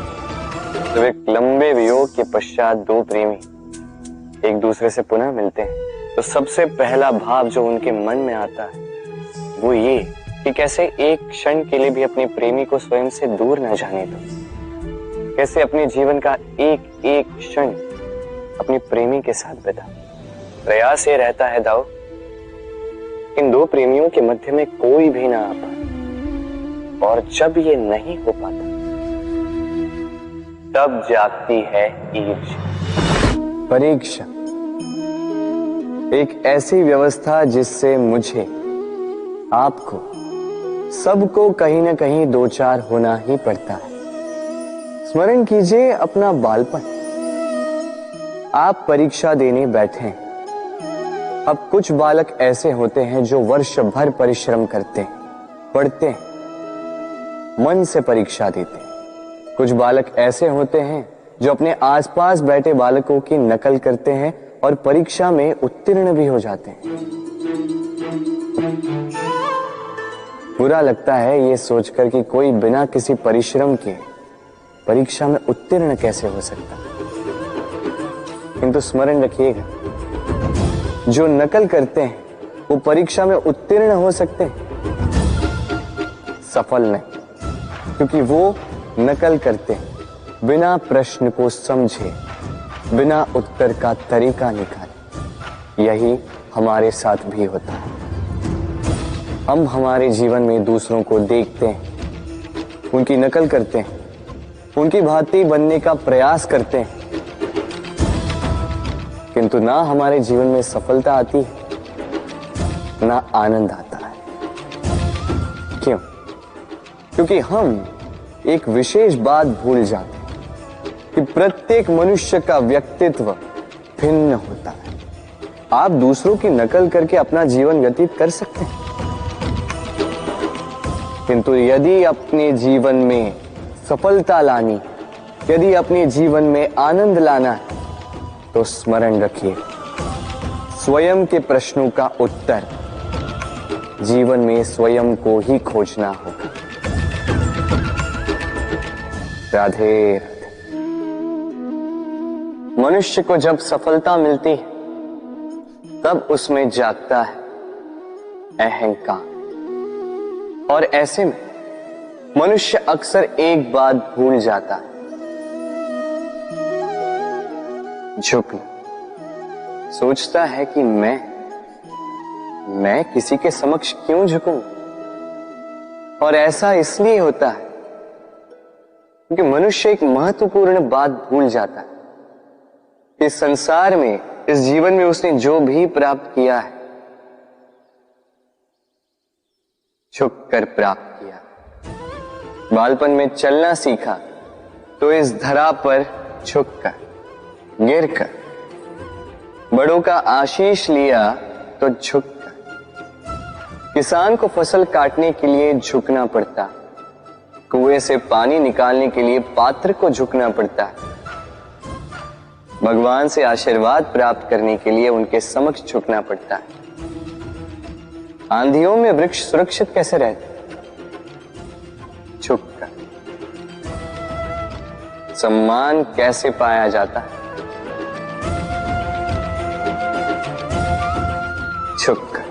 जब एक लंबे वियोग के पश्चात दो प्रेमी एक दूसरे से पुनः मिलते हैं तो सबसे पहला भाव जो उनके मन में आता है वो ये कि कैसे एक क्षण के लिए भी अपने प्रेमी को स्वयं से दूर न जाने दो, कैसे अपने जीवन का एक एक क्षण अपने प्रेमी के साथ बिता। प्रयास ये रहता है दाऊ, इन दो प्रेमियों के मध्य में कोई भी ना आ पाए, और जब ये नहीं हो पाता तब जागती है ईर्ष्या। परीक्षा एक ऐसी व्यवस्था जिससे मुझे, आपको, सबको कहीं ना कहीं दो चार होना ही पड़ता है। स्मरण कीजिए अपना बालपन। आप परीक्षा देने बैठे हैं। अब कुछ बालक ऐसे होते हैं जो वर्ष भर परिश्रम करते हैं, पढ़ते हैं, मन से परीक्षा देते हैं। कुछ बालक ऐसे होते हैं जो अपने आसपास बैठे बालकों की नकल करते हैं और परीक्षा में उत्तीर्ण भी हो जाते हैं। बुरा लगता है ये सोचकर कि कोई बिना किसी परिश्रम के परीक्षा में उत्तीर्ण कैसे हो सकता है। किंतु स्मरण रखिएगा, जो नकल करते हैं वो परीक्षा में उत्तीर्ण हो सकते हैं, सफल नहीं, क्योंकि वो नकल करते हैं, बिना प्रश्न को समझे, बिना उत्तर का तरीका निकाले। यही हमारे साथ भी होता है। हम हमारे जीवन में दूसरों को देखते हैं, उनकी नकल करते हैं, उनकी भांति बनने का प्रयास करते हैं, किंतु ना हमारे जीवन में सफलता आती है, ना आनंद आता है। क्यों? क्योंकि हम एक विशेष बात भूल जाते हैं कि प्रत्येक मनुष्य का व्यक्तित्व भिन्न होता है। आप दूसरों की नकल करके अपना जीवन व्यतीत कर सकते हैं, किंतु यदि अपने जीवन में सफलता लानी, यदि अपने जीवन में आनंद लाना है, तो स्मरण रखिए, स्वयं के प्रश्नों का उत्तर जीवन में स्वयं को ही खोजना होगा। राधे राधे। मनुष्य को जब सफलता मिलती है, तब उसमें जागता है अहंकार, और ऐसे में मनुष्य अक्सर एक बात भूल जाता है, झुकना। सोचता है कि मैं किसी के समक्ष क्यों झुकूं? और ऐसा इसलिए होता है क्योंकि मनुष्य एक महत्वपूर्ण बात भूल जाता है कि संसार में, इस जीवन में उसने जो भी प्राप्त किया है, झुककर प्राप्त किया। बालपन में चलना सीखा तो इस धरा पर झुककर, गिरकर। बड़ों का आशीष लिया तो झुककर। किसान को फसल काटने के लिए झुकना पड़ता, कुएं से पानी निकालने के लिए पात्र को झुकना पड़ता है। भगवान से आशीर्वाद प्राप्त करने के लिए उनके समक्ष झुकना पड़ता है। आंधियों में वृक्ष सुरक्षित कैसे रहते? झुककर। सम्मान कैसे पाया जाता है? झुककर।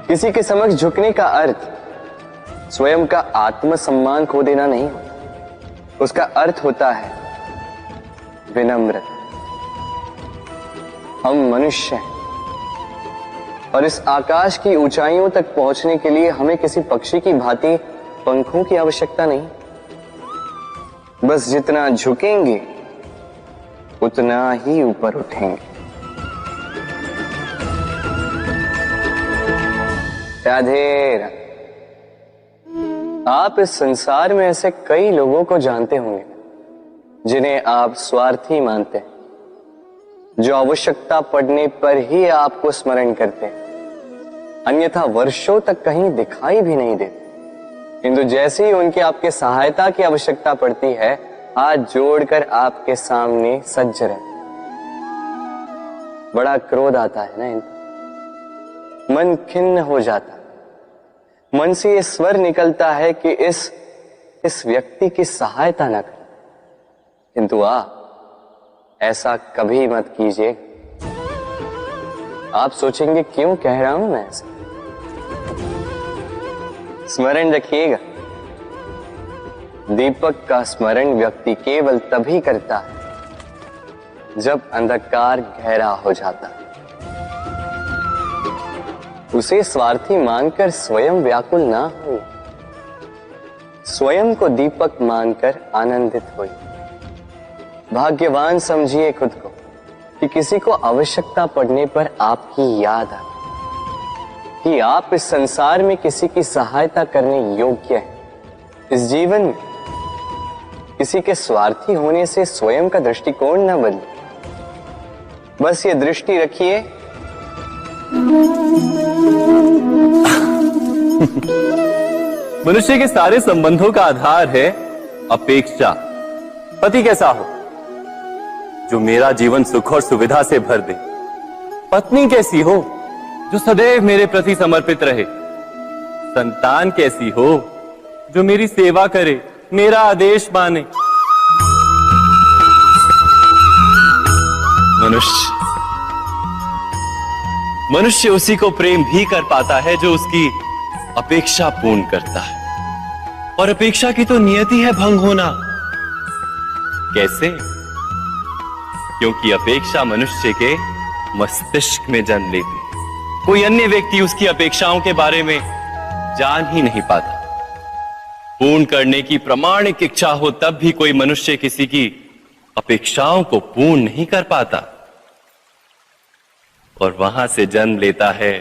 किसी के समक्ष झुकने का अर्थ स्वयं का आत्मसम्मान खो देना नहीं होता। उसका अर्थ होता है विनम्रता। हम मनुष्य हैं, और इस आकाश की ऊंचाइयों तक पहुंचने के लिए हमें किसी पक्षी की भांति पंखों की आवश्यकता नहीं। बस जितना झुकेंगे उतना ही ऊपर उठेंगे। राधे राधे। आप इस संसार में ऐसे कई लोगों को जानते होंगे जिन्हें आप स्वार्थी मानते हैं, जो आवश्यकता पड़ने पर ही आपको स्मरण करते हैं, अन्यथा वर्षों तक कहीं दिखाई भी नहीं देते। किंतु जैसे ही उनकी आपके सहायता की आवश्यकता पड़ती है, हाथ जोड़कर आपके सामने सज्ज रहते। बड़ा क्रोध आता है ना इनको, मन खिन्न हो जाता है, मन से ये स्वर निकलता है कि इस व्यक्ति की सहायता न करें। किंतु ऐसा कभी मत कीजिए। आप सोचेंगे क्यों कह रहा हूं मैं ऐसा? स्मरण रखिएगा, दीपक का स्मरण व्यक्ति केवल तभी करता है जब अंधकार गहरा हो जाता है। उसे स्वार्थी मानकर स्वयं व्याकुल ना हो, स्वयं को दीपक मानकर आनंदित हो। भाग्यवान समझिए खुद को कि किसी को आवश्यकता पड़ने पर आपकी याद आए कि आप इस संसार में किसी की सहायता करने योग्य हैं। इस जीवन में किसी के स्वार्थी होने से स्वयं का दृष्टिकोण न बदले। बस ये दृष्टि रखिए, मनुष्य के सारे संबंधों का आधार है अपेक्षा। पति कैसा हो जो मेरा जीवन सुख और सुविधा से भर दे। पत्नी कैसी हो जो सदैव मेरे प्रति समर्पित रहे। संतान कैसी हो जो मेरी सेवा करे, मेरा आदेश माने। मनुष्य उसी को प्रेम भी कर पाता है जो उसकी अपेक्षा पूर्ण करता है। और अपेक्षा की तो नियति है भंग होना। कैसे? क्योंकि अपेक्षा मनुष्य के मस्तिष्क में जन्म लेती है। कोई अन्य व्यक्ति उसकी अपेक्षाओं के बारे में जान ही नहीं पाता। पूर्ण करने की प्रामाणिक इच्छा हो तब भी कोई मनुष्य किसी की अपेक्षाओं को पूर्ण नहीं कर पाता, और वहां से जन्म लेता है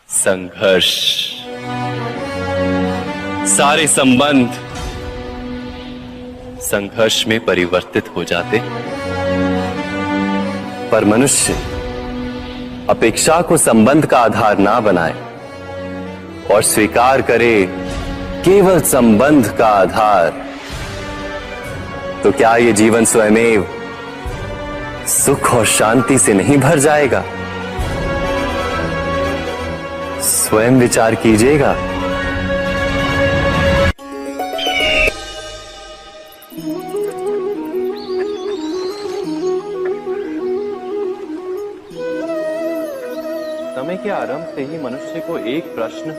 संघर्ष। सारे संबंध संघर्ष में परिवर्तित हो जाते। पर मनुष्य अपेक्षा को संबंध का आधार ना बनाए और स्वीकार करे केवल संबंध का आधार, तो क्या ये जीवन स्वयमेव सुख और शांति से नहीं भर जाएगा? स्वयं विचार कीजिएगा। समय के आरंभ से ही मनुष्य को एक प्रश्न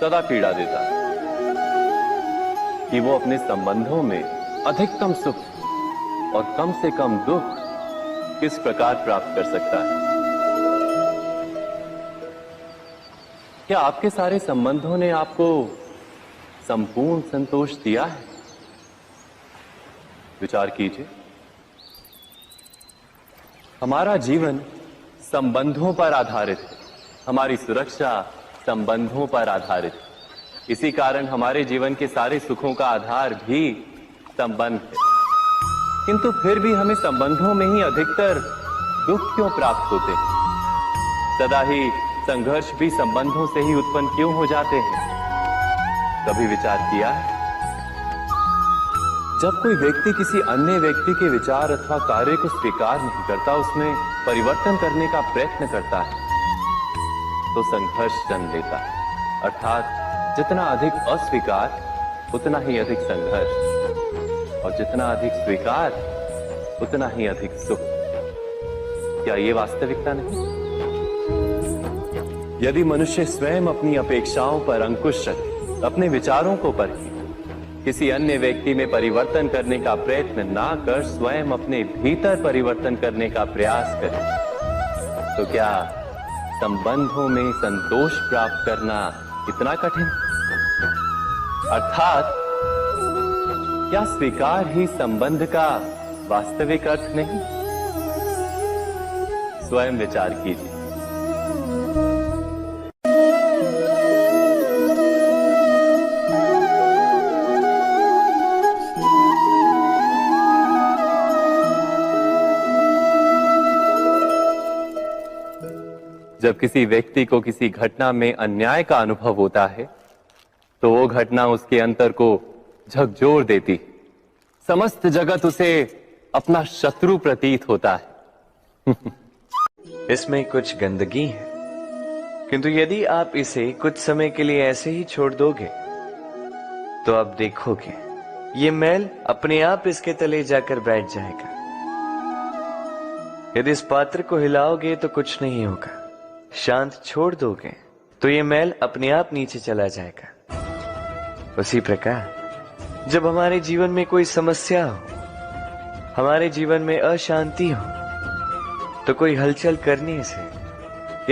सदा पीड़ा देता है कि वो अपने संबंधों में अधिकतम सुख और कम से कम दुख किस प्रकार प्राप्त कर सकता है। क्या आपके सारे संबंधों ने आपको संपूर्ण संतोष दिया है? विचार कीजिए। हमारा जीवन संबंधों पर आधारित है। हमारी सुरक्षा संबंधों पर आधारित है। इसी कारण हमारे जीवन के सारे सुखों का आधार भी संबंध है। किंतु फिर भी हमें संबंधों में ही अधिकतर दुख क्यों प्राप्त होते हैं? सदा ही संघर्ष भी संबंधों से ही उत्पन्न क्यों हो जाते हैं? कभी विचार किया है? जब कोई व्यक्ति किसी अन्य व्यक्ति के विचार अथवा कार्य को स्वीकार नहीं करता, उसमें परिवर्तन करने का प्रयत्न करता है, तो संघर्ष जन्म लेता है। अर्थात जितना अधिक अस्वीकार उतना ही अधिक संघर्ष, और जितना अधिक स्वीकार उतना ही अधिक सुख। क्या ये वास्तविकता नहीं? यदि मनुष्य स्वयं अपनी अपेक्षाओं पर अंकुश रखे, अपने विचारों को परखे, किसी अन्य व्यक्ति में परिवर्तन करने का प्रयत्न ना कर स्वयं अपने भीतर परिवर्तन करने का प्रयास करे, तो क्या संबंधों में संतोष प्राप्त करना इतना कठिन? अर्थात क्या स्वीकार ही संबंध का वास्तविक अर्थ नहीं? स्वयं विचार कीजिए। जब किसी व्यक्ति को किसी घटना में अन्याय का अनुभव होता है, तो वो घटना उसके अंतर को झकझोर देती। समस्त जगत उसे अपना शत्रु प्रतीत होता है। इसमें कुछ गंदगी है, किंतु यदि आप इसे कुछ समय के लिए ऐसे ही छोड़ दोगे, तो आप देखोगे ये मैल अपने आप इसके तले जाकर बैठ जाएगा। यदि इस पात्र को हिलाओगे तो कुछ नहीं होगा, शांत छोड़ दोगे तो ये मैल अपने आप नीचे चला जाएगा। उसी प्रकार जब हमारे जीवन में कोई समस्या हो, हमारे जीवन में अशांति हो, तो कोई हलचल करने से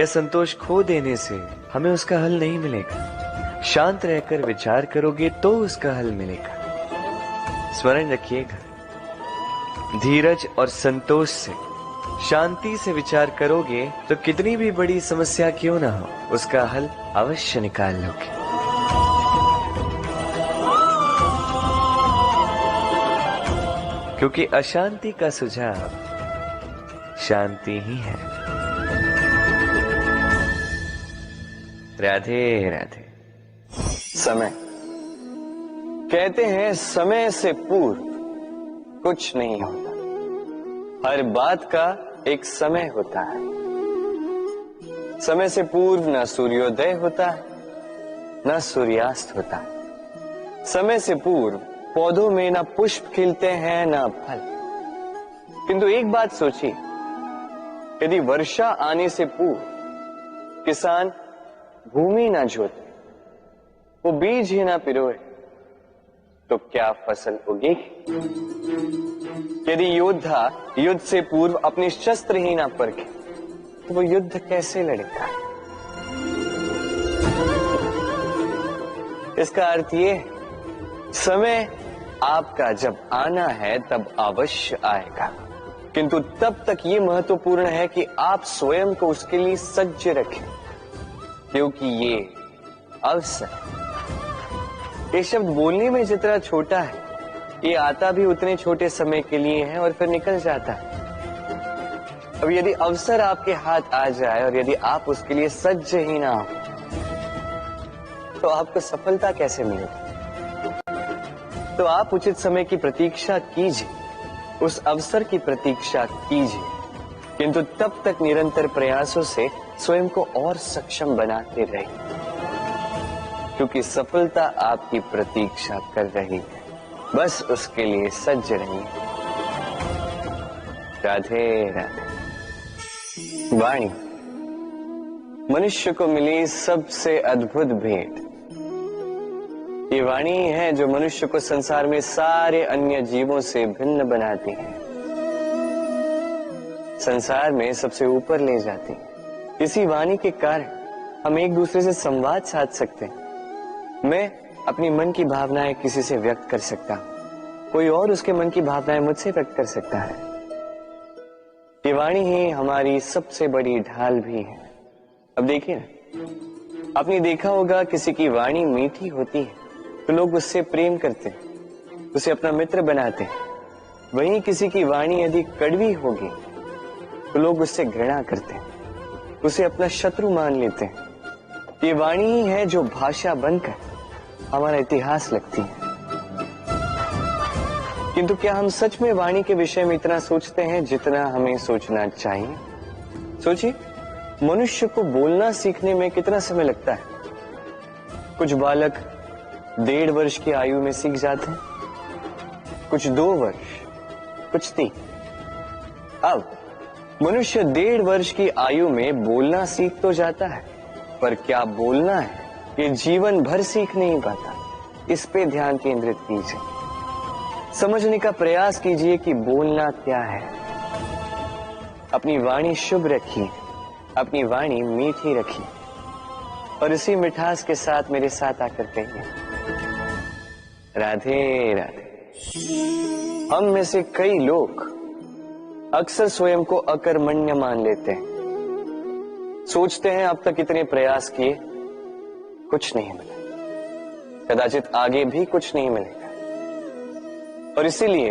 या संतोष खो देने से हमें उसका हल नहीं मिलेगा। शांत रहकर विचार करोगे तो उसका हल मिलेगा। स्मरण रखिएगा, धीरज और संतोष से, शांति से विचार करोगे तो कितनी भी बड़ी समस्या क्यों ना हो, उसका हल अवश्य निकाल लोगे। क्योंकि अशांति का सुझाव शांति ही है। राधे राधे। समय, कहते हैं समय से पूर्व कुछ नहीं होता। हर बात का एक समय होता है। समय से पूर्व न सूर्योदय होता है, न सूर्यास्त होता है। समय से पूर्व पौधों में न पुष्प खिलते हैं न फल। किंतु एक बात सोचिए, यदि वर्षा आने से पूर्व किसान भूमि न जोते, वो बीज ही ना पिरोए, तो क्या फसल उगेगी? यदि योद्धा युद्ध से पूर्व अपने शस्त्र ही ना परखे तो वो युद्ध कैसे लड़ेगा? इसका अर्थ ये, समय आपका जब आना है तब अवश्य आएगा, किंतु तब तक ये महत्वपूर्ण है कि आप स्वयं को उसके लिए सज्ज रखें, क्योंकि ये अवसर, ये शब्द बोलने में जितना छोटा है, ये आता भी उतने छोटे समय के लिए है और फिर निकल जाता है। अब यदि अवसर आपके हाथ आ जाए और यदि आप उसके लिए सज्ज ही ना हो तो आपको सफलता कैसे मिलेगी? तो आप उचित समय की प्रतीक्षा कीजिए, उस अवसर की प्रतीक्षा कीजिए, किंतु तब तक निरंतर प्रयासों से स्वयं को और सक्षम बनाते रहिए, क्योंकि सफलता आपकी प्रतीक्षा कर रही है। बस उसके लिए सज्ज रहिए। राधे राधे। वाणी मनुष्य को मिली सबसे अद्भुत भेंट। ये वाणी है जो मनुष्य को संसार में सारे अन्य जीवों से भिन्न बनाती है, संसार में सबसे ऊपर ले जाती है। इसी वाणी के कारण हम एक दूसरे से संवाद साध सकते हैं। मैं अपनी मन की भावनाएं किसी से व्यक्त कर सकता हूं, कोई और उसके मन की भावनाएं मुझसे व्यक्त कर सकता है। ये वाणी ही हमारी सबसे बड़ी ढाल भी है। अब देखिए ना, आपने देखा होगा किसी की वाणी मीठी होती है तो लोग उससे प्रेम करते हैं, उसे अपना मित्र बनाते हैं। वहीं किसी की वाणी यदि कड़वी होगी तो लोग उससे घृणा करते हैं, उसे अपना शत्रु मान लेते हैं। ये वाणी ही है जो भाषा बनकर हमारा इतिहास लिखती है। किंतु क्या हम सच में वाणी के विषय में इतना सोचते हैं जितना हमें सोचना चाहिए? सोचिए, मनुष्य को बोलना सीखने में कितना समय लगता है। कुछ बालक 1.5 वर्ष की आयु में सीख जाते हैं, कुछ 2 वर्ष, कुछ 3। अब मनुष्य 1.5 वर्ष की आयु में बोलना सीख तो जाता है, पर क्या बोलना है ये जीवन भर सीख नहीं पाता। इस पे ध्यान केंद्रित कीजिए, समझने का प्रयास कीजिए कि बोलना क्या है। अपनी वाणी शुभ रखिए, अपनी वाणी मीठी रखिए और इसी मिठास के साथ मेरे साथ आकर कहिए, राधे राधे। हम में से कई लोग अक्सर स्वयं को अकर्मण्य मान लेते हैं। सोचते हैं अब तक इतने प्रयास किए, कुछ नहीं मिला, कदाचित आगे भी कुछ नहीं मिलेगा, और इसीलिए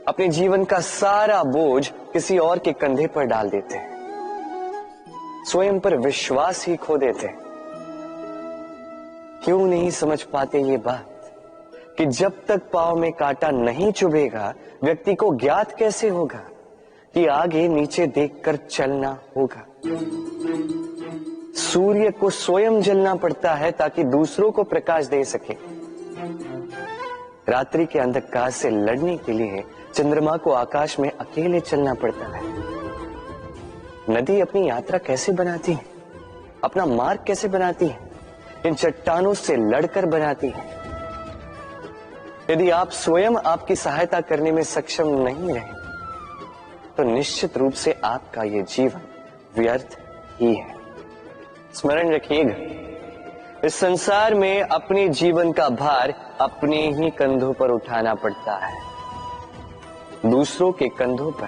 अपने जीवन का सारा बोझ किसी और के कंधे पर डाल देते हैं, स्वयं पर विश्वास ही खो देते हैं। क्यों नहीं समझ पाते ये बात कि जब तक पांव में कांटा नहीं चुभेगा व्यक्ति को ज्ञात कैसे होगा कि आगे नीचे देखकर चलना होगा। सूर्य को स्वयं जलना पड़ता है ताकि दूसरों को प्रकाश दे सके। रात्रि के अंधकार से लड़ने के लिए चंद्रमा को आकाश में अकेले चलना पड़ता है। नदी अपनी यात्रा कैसे बनाती है, अपना मार्ग कैसे बनाती है? इन चट्टानों से लड़कर बनाती है। यदि आप स्वयं आपकी सहायता करने में सक्षम नहीं रहे तो निश्चित रूप से आपका यह जीवन व्यर्थ ही है। स्मरण रखिएगा, इस संसार में अपने जीवन का भार अपने ही कंधों पर उठाना पड़ता है। दूसरों के कंधों पर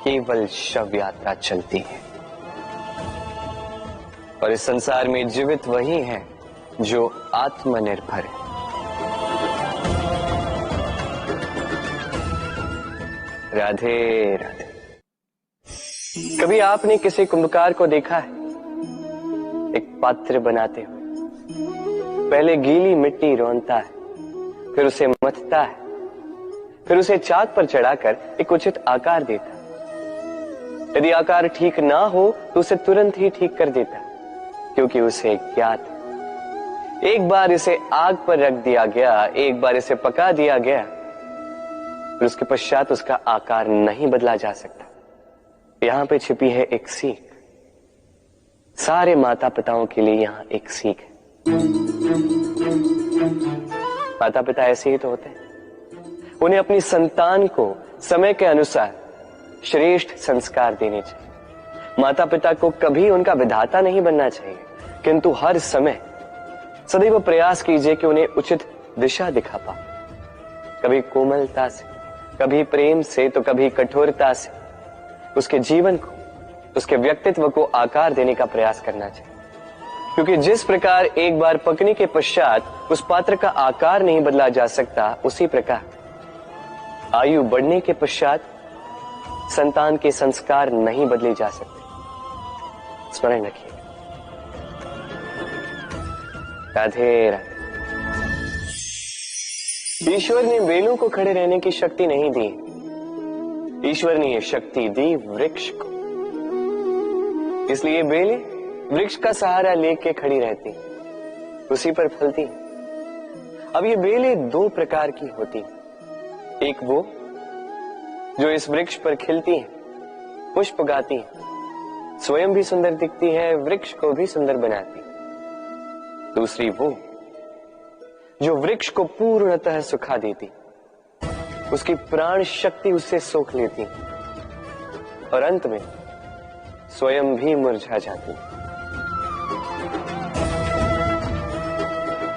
केवल शव यात्रा चलती है। और इस संसार में जीवित वही है जो आत्मनिर्भर है। राधे राधे। कभी आपने किसी कुंभकार को देखा है एक पात्र बनाते हुए? पहले गीली मिट्टी रोनता है, फिर उसे मथता है, फिर उसे चाक पर चढ़ाकर एक उचित आकार देता है। यदि आकार ठीक ना हो तो उसे तुरंत ही ठीक कर देता है, क्योंकि उसे ज्ञात है। एक बार इसे आग पर रख दिया गया, एक बार इसे पका दिया गया, फिर उसके पश्चात उसका आकार नहीं बदला जा सकता। यहां पे छिपी है एक सीख। सारे माता पिताओं के लिए यहां एक सीख है। माता पिता ऐसे ही तो होते हैं। उन्हें अपनी संतान को समय के अनुसार श्रेष्ठ संस्कार देने चाहिए। माता पिता को कभी उनका विधाता नहीं बनना चाहिए, किंतु हर समय सदैव प्रयास कीजिए कि उन्हें उचित दिशा दिखा पाओ। कभी कोमलता से, कभी प्रेम से, तो कभी कठोरता से उसके जीवन को, उसके व्यक्तित्व को आकार देने का प्रयास करना चाहिए। क्योंकि जिस प्रकार एक बार पकने के पश्चात उस पात्र का आकार नहीं बदला जा सकता, उसी प्रकार आयु बढ़ने के पश्चात संतान के संस्कार नहीं बदले जा सकते। स्मरण रखिए। राधे राधे। ईश्वर ने बेलों को खड़े रहने की शक्ति नहीं दी, ईश्वर ने यह शक्ति दी वृक्ष को। इसलिए बेलें वृक्ष का सहारा लेके खड़ी रहती, उसी पर फलती। अब ये बेलें दो प्रकार की होती, एक वो जो इस वृक्ष पर खिलती है, पुष्प गाती है, स्वयं भी सुंदर दिखती है, वृक्ष को भी सुंदर बनाती। दूसरी वो जो वृक्ष को पूर्णतः सुखा देती, उसकी प्राण शक्ति उससे सोख लेती और अंत में स्वयं भी मुरझा जाती।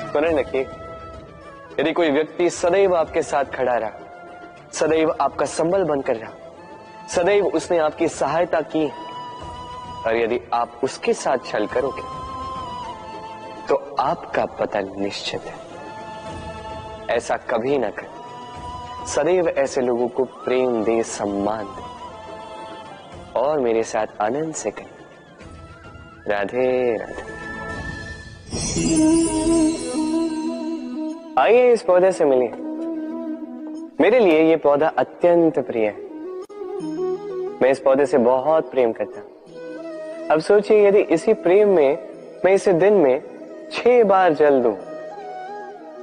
स्मरण रखिए, यदि कोई व्यक्ति सदैव आपके साथ खड़ा रहा, सदैव आपका संबल बनकर रहा, सदैव उसने आपकी सहायता की, और यदि आप उसके साथ छल करोगे तो आपका पतन निश्चित है। ऐसा कभी ना करें। सदैव ऐसे लोगों को प्रेम दे, सम्मान दे और मेरे साथ आनंद से कहें राधे राधे। आइए इस पौधे से मिलिए। मेरे लिए ये पौधा अत्यंत प्रिय है। मैं इस पौधे से बहुत प्रेम करता हूं। अब सोचिए, यदि इसी प्रेम में मैं इसे दिन में 6 बार जल दूं,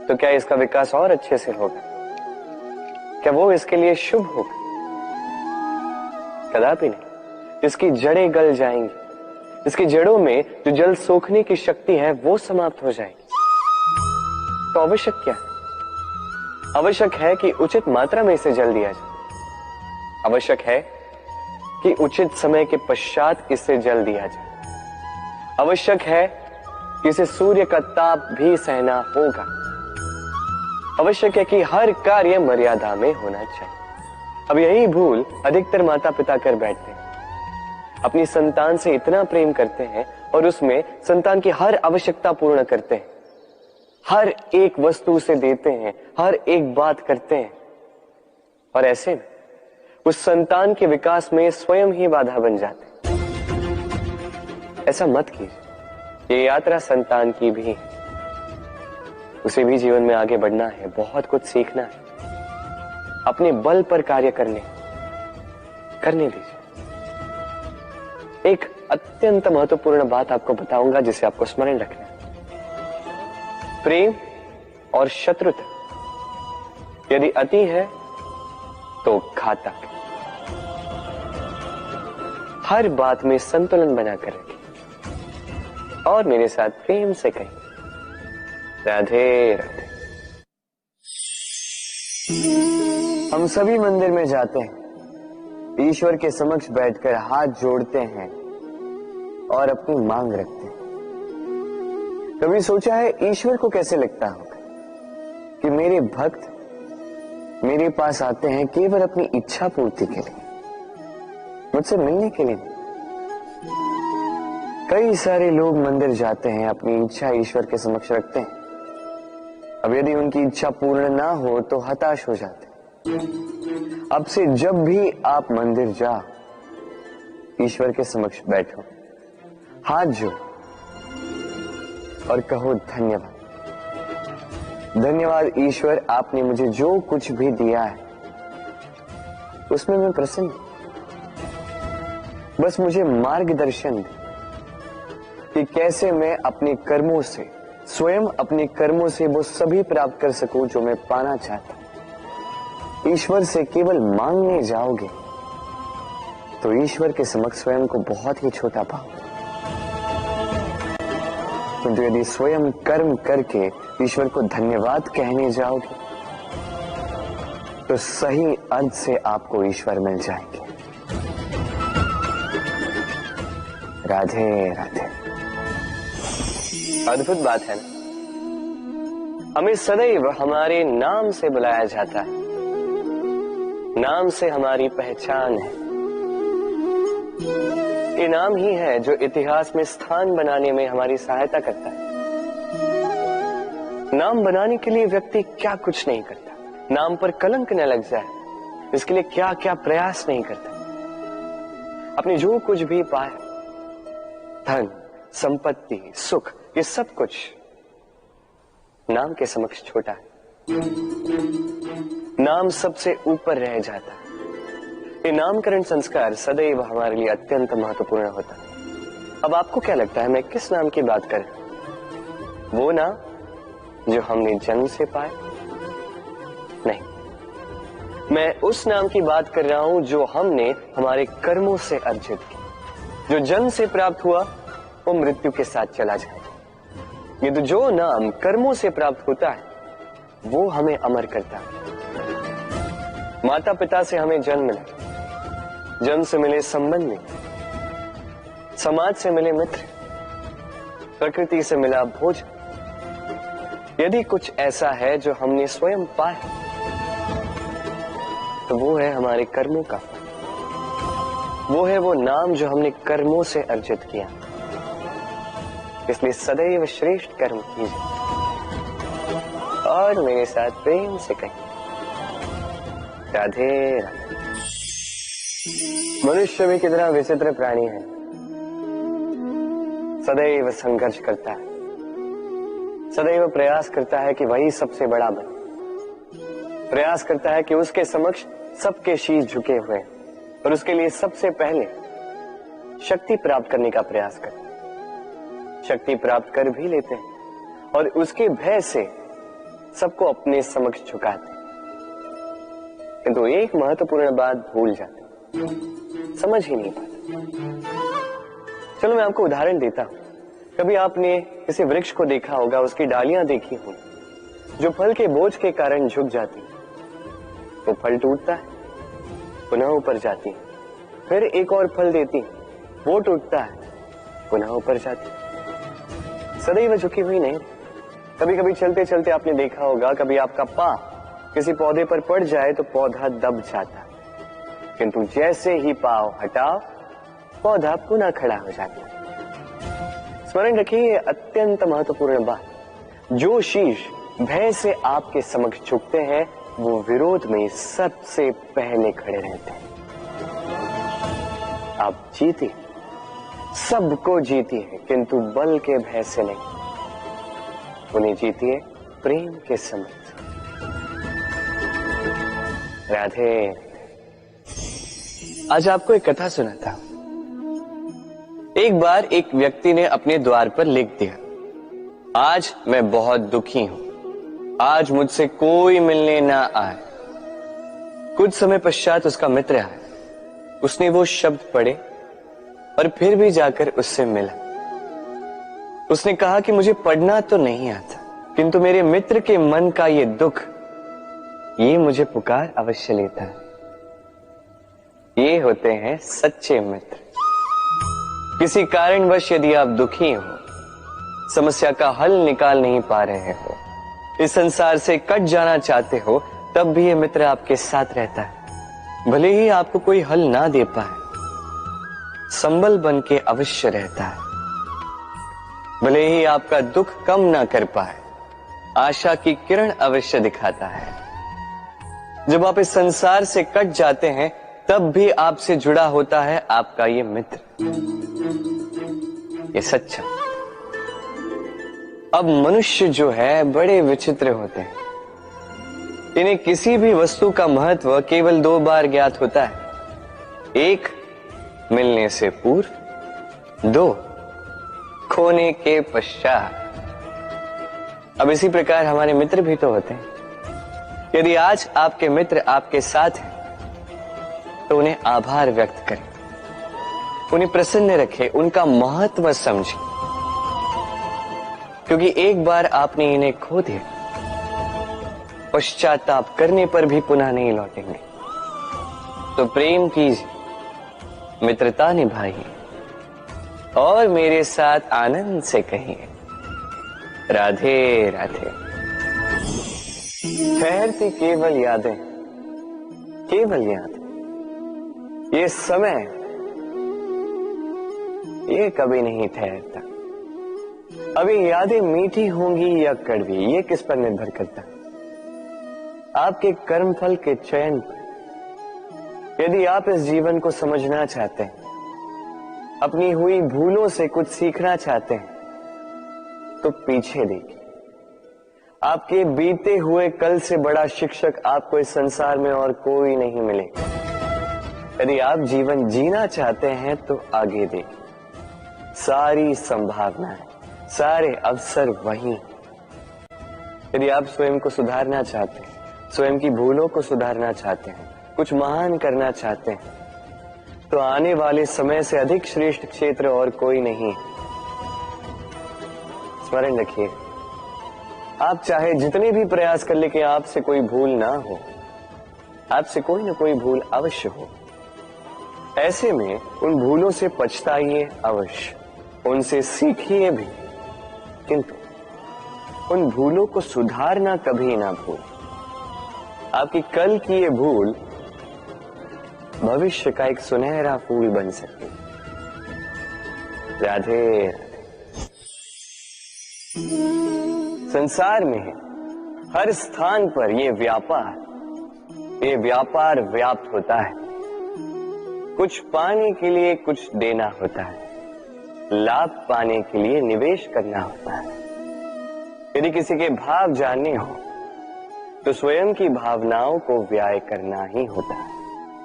तो क्या इसका विकास और अच्छे से होगा? क्या वो इसके लिए शुभ होगा? कदापि नहीं। इसकी जड़ें गल जाएंगी, इसकी जड़ों में जो जल सोखने की शक्ति है वो समाप्त हो जाएगी। तो आवश्यक क्या है? आवश्यक है कि उचित मात्रा में इसे जल दिया जाए। आवश्यक है कि उचित समय के पश्चात इसे जल दिया जाए। आवश्यक है कि इसे सूर्य का ताप भी सहना होगा। आवश्यक है कि हर कार्य मर्यादा में होना चाहिए। अब यही भूल अधिकतर माता पिता कर बैठते हैं। अपनी संतान से इतना प्रेम करते हैं और उसमें संतान की हर आवश्यकता पूर्ण करते हैं, हर एक वस्तु उसे देते हैं, हर एक बात करते हैं, और ऐसे में उस संतान के विकास में स्वयं ही बाधा बन जाते हैं। ऐसा मत कीजिए। ये यात्रा संतान की भी है, उसे भी जीवन में आगे बढ़ना है, बहुत कुछ सीखना है, अपने बल पर कार्य करने दीजिए। एक अत्यंत महत्वपूर्ण बात आपको बताऊंगा जिसे आपको स्मरण रखना है। प्रेम और शत्रुता यदि अति है तो घातक। हर बात में संतुलन बनाकर रखें और मेरे साथ प्रेम से कहें राधे राधे। हम सभी मंदिर में जाते हैं, ईश्वर के समक्ष बैठकर हाथ जोड़ते हैं और अपनी मांग रखते हैं। कभी सोचा है ईश्वर को कैसे लगता होगा कि मेरे भक्त मेरे पास आते हैं केवल अपनी इच्छा पूर्ति के लिए, मुझसे मिलने के लिए। कई सारे लोग मंदिर जाते हैं, अपनी इच्छा ईश्वर के समक्ष रखते हैं। अब यदि उनकी इच्छा पूर्ण ना हो तो हताश हो जाते। अब से जब भी आप मंदिर जाओ, ईश्वर के समक्ष बैठो, हाथ जोड़ो और कहो धन्यवाद। धन्यवाद ईश्वर, आपने मुझे जो कुछ भी दिया है उसमें मैं प्रसन्न हूं। बस मुझे मार्गदर्शन दे कि कैसे मैं अपने कर्मों से, स्वयं अपने कर्मों से वो सभी प्राप्त कर सकूं जो मैं पाना चाहता हूं। ईश्वर से केवल मांगने जाओगे तो ईश्वर के समक्ष स्वयं को बहुत ही छोटा पाओगे। किंतु यदि स्वयं कर्म करके ईश्वर को धन्यवाद कहने जाओगे तो सही अर्थ से आपको ईश्वर मिल जाएंगे। राधे राधे। अद्भुत बात है ना, हमें सदैव हमारे नाम से बुलाया जाता है, नाम से हमारी पहचान है। ये नाम ही है जो इतिहास में स्थान बनाने में हमारी सहायता करता है। नाम बनाने के लिए व्यक्ति क्या कुछ नहीं करता, नाम पर कलंक न लग जाए इसके लिए क्या क्या प्रयास नहीं करता। अपने जो कुछ भी पाए, धन, संपत्ति, सुख, ये सब कुछ नाम के समक्ष छोटा है। नाम सबसे ऊपर रह जाता है। ये नामकरण संस्कार सदैव हमारे लिए अत्यंत महत्वपूर्ण होता है। अब आपको क्या लगता है मैं किस नाम की बात कर रहा हूं? वो नाम जो हमने जन्म से पाए? नहीं, मैं उस नाम की बात कर रहा हूं जो हमने हमारे कर्मों से अर्जित की। जो जन्म से प्राप्त हुआ वो मृत्यु के साथ चला जाएगा। ये तो जो नाम कर्मों से प्राप्त होता है वो हमें अमर करता है। माता पिता से हमें जन्म मिला, जन्म से मिले संबंधी, समाज से मिले मित्र, प्रकृति से मिला भोजन। यदि कुछ ऐसा है जो हमने स्वयं पाया तो वो है हमारे कर्मों का फल। वो है वो नाम जो हमने कर्मों से अर्जित किया। इसलिए सदैव श्रेष्ठ कर्म कीजिए और मेरे साथ प्रेम से कहिए राधे राधे। मनुष्य भी कितना विचित्र प्राणी है, सदैव संघर्ष करता है, सदैव प्रयास करता है कि वही सबसे बड़ा बने, प्रयास करता है कि उसके समक्ष सबके शीश झुके हुए और उसके लिए सबसे पहले शक्ति प्राप्त करने का प्रयास करता है। शक्ति प्राप्त कर भी लेते हैं और उसके भय से सबको अपने समक्ष झुकाते हैं, किंतु एक महत्वपूर्ण बात भूल जाते हैं, समझ ही नहीं पाते। चलो मैं आपको उदाहरण देता हूं। कभी आपने किसी वृक्ष को देखा होगा, उसकी डालियां देखी होंगी जो फल के बोझ के कारण झुक जाती है। वो फल टूटता है, पुनः ऊपर जाती है, फिर एक और फल देती है, वो टूटता है, पुनः ऊपर जाती है, सदैव झुकी हुई नहीं। कभी कभी चलते चलते आपने देखा होगा, कभी आपका पांव किसी पौधे पर पड़ जाए तो पौधा दब जाता है, किंतु जैसे ही पांव हटाओ पौधा पुनः खड़ा हो जाता है। स्मरण रखिए ये अत्यंत महत्वपूर्ण बात, जो शीश भय से आपके समक्ष झुकते हैं वो विरोध में सबसे पहले खड़े रहते हैं। आप जीते, सबको जीती है, किंतु बल के भय से नहीं, उन्हें जीतिए प्रेम के समक्ष। राधे। आज आपको एक कथा सुनाता हूं। एक बार एक व्यक्ति ने अपने द्वार पर लिख दिया, आज मैं बहुत दुखी हूं, आज मुझसे कोई मिलने ना आए। कुछ समय पश्चात उसका मित्र आया, उसने वो शब्द पढ़े और फिर भी जाकर उससे मिला। उसने कहा कि मुझे पढ़ना तो नहीं आता, किंतु मेरे मित्र के मन का ये दुख, ये मुझे पुकार अवश्य लेता है। ये होते हैं सच्चे मित्र। किसी कारणवश यदि आप दुखी हो, समस्या का हल निकाल नहीं पा रहे हो, इस संसार से कट जाना चाहते हो, तब भी ये मित्र आपके साथ रहता है। भले ही आपको कोई हल ना दे पाए, संबल बन के अवश्य रहता है। भले ही आपका दुख कम ना कर पाए, आशा की किरण अवश्य दिखाता है। जब आप इस संसार से कट जाते हैं तब भी आपसे जुड़ा होता है आपका ये मित्र, ये सच्चा। अब मनुष्य जो है बड़े विचित्र होते हैं। इन्हें किसी भी वस्तु का महत्व केवल 2 बार ज्ञात होता है। 1 मिलने से पूर्व, 2 खोने के पश्चात। अब इसी प्रकार हमारे मित्र भी तो होते हैं। यदि आज आपके मित्र आपके साथ हैं तो उन्हें आभार व्यक्त करें, उन्हें प्रसन्न रखें, उनका महत्व समझें। क्योंकि एक बार आपने इन्हें खो दिया, पश्चाताप करने पर भी पुनः नहीं लौटेंगे। तो प्रेम कीजिए, मित्रता निभाइए और मेरे साथ आनंद से कहिए राधे राधे। ठहरती केवल यादें, केवल यादें। ये समय ये कभी नहीं ठहरता। अभी यादें मीठी होंगी या कड़वी, ये किस पर निर्भर करता है? आपके कर्मफल के चयन पर। यदि आप इस जीवन को समझना चाहते हैं, अपनी हुई भूलों से कुछ सीखना चाहते हैं, तो पीछे देखिए। आपके बीते हुए कल से बड़ा शिक्षक आपको इस संसार में और कोई नहीं मिलेगा। यदि आप जीवन जीना चाहते हैं तो आगे देखिए। सारी संभावनाएं, सारे अवसर वहीं। यदि आप स्वयं को सुधारना चाहते हैं, स्वयं की भूलों को सुधारना चाहते हैं, कुछ महान करना चाहते हैं, तो आने वाले समय से अधिक श्रेष्ठ क्षेत्र और कोई नहीं। स्मरण रखिए, आप चाहे जितने भी प्रयास कर ले कि आपसे कोई भूल ना हो, आपसे कोई ना कोई भूल अवश्य हो। ऐसे में उन भूलों से पछताइए अवश्य, उनसे सीखिए भी, किंतु उन भूलों को सुधारना कभी ना भूल। आपकी कल की ये भूल भविष्य का एक सुनहरा फूल बन सकती। राधे। संसार में हर स्थान पर ये व्यापार व्याप्त होता है। कुछ पाने के लिए कुछ देना होता है, लाभ पाने के लिए निवेश करना होता है। यदि किसी के भाव जानने हो तो स्वयं की भावनाओं को व्याय करना ही होता है।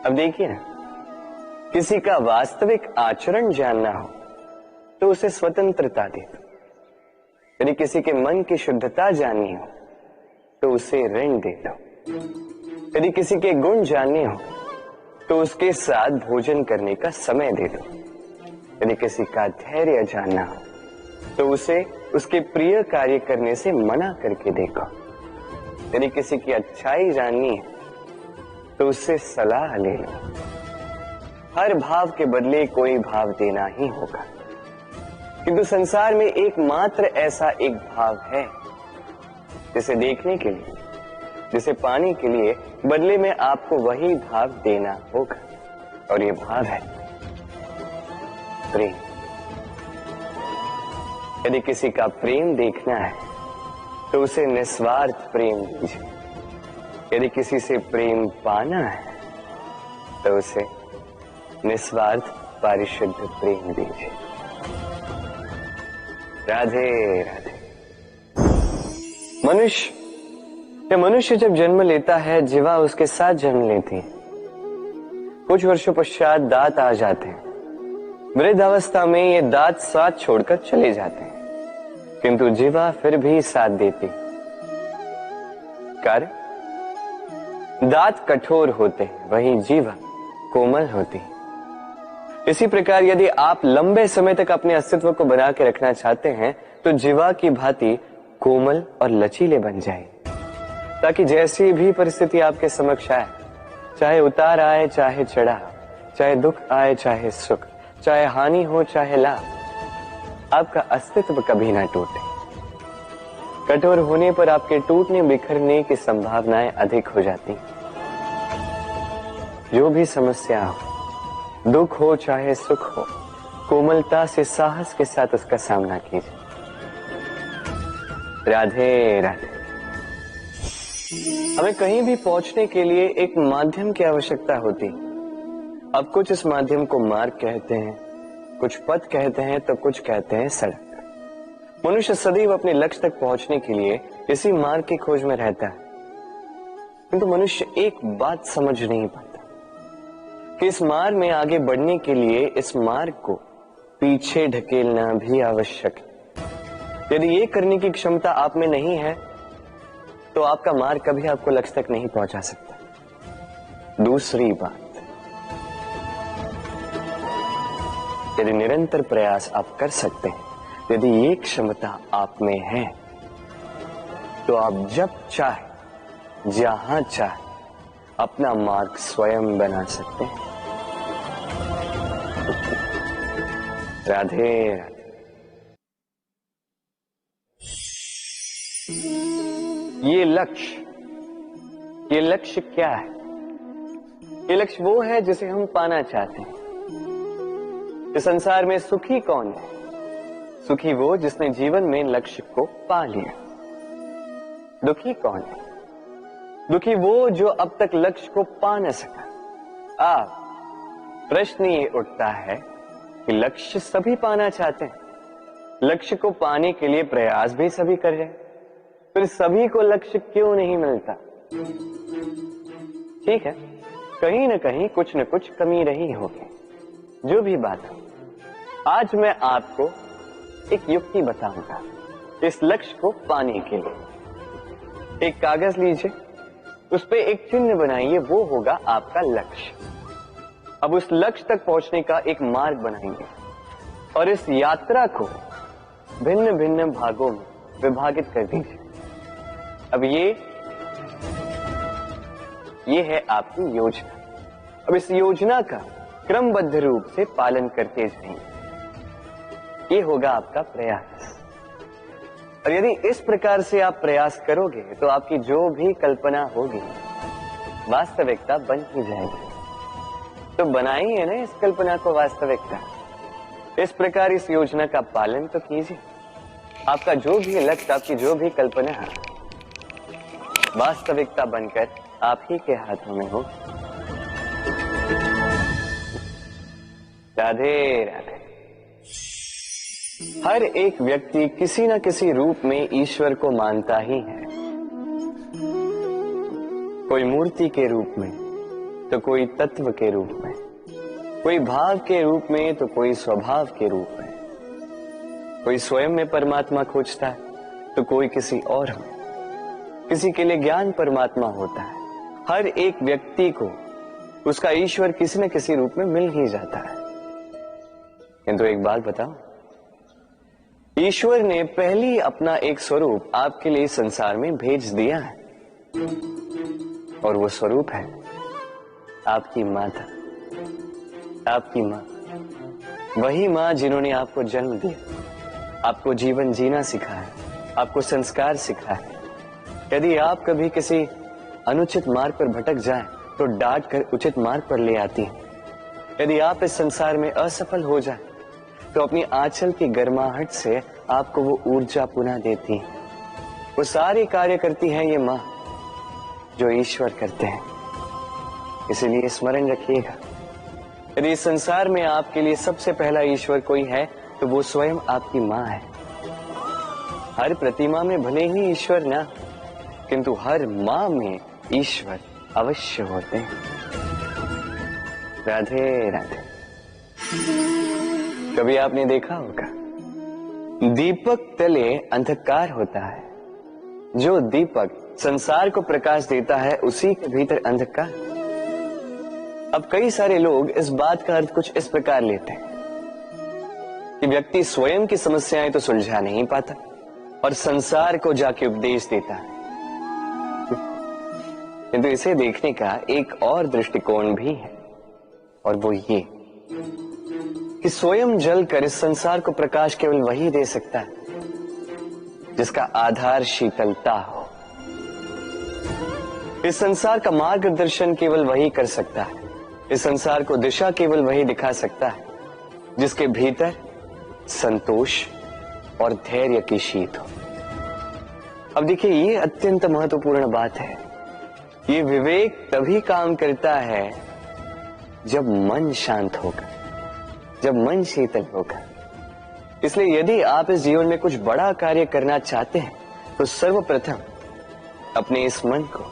अब देखिए ना, किसी का वास्तविक आचरण जानना हो तो उसे स्वतंत्रता दे दो। यदि किसी के मन की शुद्धता जाननी हो तो उसे ऋण दे दो। यदि किसी के गुण जानने हो तो उसके साथ भोजन करने का समय दे दो। यदि किसी का धैर्य जानना हो तो उसे उसके प्रिय कार्य करने से मना करके देखो। यदि किसी की अच्छाई जाननी है तो उससे सलाह ले लो। हर भाव के बदले कोई भाव देना ही होगा, किंतु संसार में एकमात्र ऐसा एक भाव है जिसे देखने के लिए, जिसे पाने के लिए बदले में आपको वही भाव देना होगा, और ये भाव है प्रेम। यदि किसी का प्रेम देखना है तो उसे निस्वार्थ प्रेम दीजिए। यदि किसी से प्रेम पाना है तो उसे निस्वार्थ पारिशुद्ध प्रेम दीजिए। राधे राधे। मनुष्य जब जन्म लेता है, जीवा उसके साथ जन्म लेती है। कुछ वर्षों पश्चात दांत आ जाते हैं। वृद्धावस्था में ये दांत साथ छोड़कर चले जाते हैं, किंतु जीवा फिर भी साथ देती। कारण दांत कठोर होते हैं, वहीं जीवा कोमल होती है। इसी प्रकार यदि आप लंबे समय तक अपने अस्तित्व को बना के रखना चाहते हैं तो जीवा की भांति कोमल और लचीले बन जाए, ताकि जैसी भी परिस्थिति आपके समक्ष आए, चाहे उतार आए चाहे चढ़ाव, चाहे दुख आए चाहे सुख, चाहे हानि हो चाहे लाभ, आपका अस्तित्व कभी ना टूटे। कठोर होने पर आपके टूटने बिखरने की संभावनाएं अधिक हो जाती। जो भी समस्या हो, दुख हो चाहे सुख हो, कोमलता से साहस के साथ उसका सामना कीजिए। राधे राधे। हमें कहीं भी पहुंचने के लिए एक माध्यम की आवश्यकता होती। अब कुछ इस माध्यम को मार्ग कहते हैं, कुछ पथ कहते हैं, तो कुछ कहते हैं सड़क। मनुष्य सदैव अपने लक्ष्य तक पहुंचने के लिए इसी मार्ग की खोज में रहता है, किंतु मनुष्य एक बात समझ नहीं पाता कि इस मार्ग में आगे बढ़ने के लिए इस मार्ग को पीछे ढकेलना भी आवश्यक है। यदि ये करने की क्षमता आप में नहीं है तो आपका मार्ग कभी आपको लक्ष्य तक नहीं पहुंचा सकता। दूसरी बात, यदि निरंतर प्रयास आप कर सकते हैं, यदि ये क्षमता आप में है तो आप जब चाहे जहां चाहे अपना मार्ग स्वयं बना सकते हैं। राधे राधे। ये लक्ष्य क्या है? ये लक्ष्य वो है जिसे हम पाना चाहते हैं। इस संसार में सुखी कौन है? सुखी वो जिसने जीवन में लक्ष्य को पा लिया। दुखी कौन है? दुखी वो जो अब तक लक्ष्य को पा न सका। प्रश्न ये उठता है कि लक्ष्य सभी पाना चाहते हैं, लक्ष्य को पाने के लिए प्रयास भी सभी कर रहे हैं, फिर सभी को लक्ष्य क्यों नहीं मिलता? ठीक है, कहीं न कहीं कुछ न कुछ कमी रही होगी। जो भी बात हो, आज मैं आपको एक युक्ति बताऊंगा इस लक्ष्य को पाने के लिए। एक कागज लीजिए, उस पे एक चिन्ह बनाइए, वो होगा आपका लक्ष्य। अब उस लक्ष्य तक पहुंचने का एक मार्ग बनाएंगे और इस यात्रा को भिन्न भिन्न भागों में विभाजित कर दीजिए। अब ये है आपकी योजना। अब इस योजना का क्रमबद्ध रूप से पालन करते जाएंगे। ये होगा आपका प्रयास। और यदि इस प्रकार से आप प्रयास करोगे तो आपकी जो भी कल्पना होगी वास्तविकता बन ही जाएगी। तो बनाइए ना इस कल्पना को वास्तविकता। इस प्रकार इस योजना का पालन तो कीजिए। आपका जो भी लक्ष्य, आपकी जो भी कल्पना है, वास्तविकता बनकर आप ही के हाथों में हो। राधे राधे। हर एक व्यक्ति किसी न किसी रूप में ईश्वर को मानता ही है। कोई मूर्ति के रूप में, तो कोई तत्व के रूप में, कोई भाव के रूप में, तो कोई स्वभाव के रूप में। कोई स्वयं में परमात्मा खोजता है तो कोई किसी और में। किसी के लिए ज्ञान परमात्मा होता है। हर एक व्यक्ति को उसका ईश्वर किसी न किसी रूप में मिल ही जाता है। किंतु एक बात बताओ, ईश्वर ने पहले अपना एक स्वरूप आपके लिए संसार में भेज दिया है और वो स्वरूप है आपकी माता, आपकी माँ। वही माँ जिन्होंने आपको जन्म दिया, आपको जीवन जीना सिखाया, आपको संस्कार सिखाया। यदि आप कभी किसी अनुचित मार्ग पर भटक जाएं तो डांट कर उचित मार्ग पर ले आती है। यदि आप इस संसार में असफल हो जाएं तो अपनी आंचल की गर्माहट से आपको वो ऊर्जा पुनः देती है। वो सारे कार्य करती है ये माँ जो ईश्वर करते हैं। इसलिए स्मरण रखिएगा, यदि इस संसार में आपके लिए सबसे पहला ईश्वर कोई है तो वो स्वयं आपकी माँ है। हर प्रतिमा में भले ही ईश्वर ना, किंतु हर माँ में ईश्वर अवश्य होते हैं। राधे राधे। कभी आपने देखा होगा, दीपक तले अंधकार होता है। जो दीपक संसार को प्रकाश देता है उसी के भीतर अंधकार। अब कई सारे लोग इस बात का अर्थ कुछ इस प्रकार लेते हैं कि व्यक्ति स्वयं की समस्याएं तो सुलझा नहीं पाता और संसार को जाके उपदेश देता है। किंतु इसे देखने का एक और दृष्टिकोण भी है, और वो ये कि स्वयं जलकर इस संसार को प्रकाश केवल वही दे सकता है जिसका आधार शीतलता हो। इस संसार का मार्गदर्शन केवल वही कर सकता है, इस संसार को दिशा केवल वही दिखा सकता है जिसके भीतर संतोष और धैर्य की शीत हो। अब देखिए, ये अत्यंत महत्वपूर्ण बात है। ये विवेक तभी काम करता है जब मन शांत होगा, जब मन शीतल होगा। इसलिए यदि आप इस जीवन में कुछ बड़ा कार्य करना चाहते हैं तो सर्वप्रथम अपने इस मन को,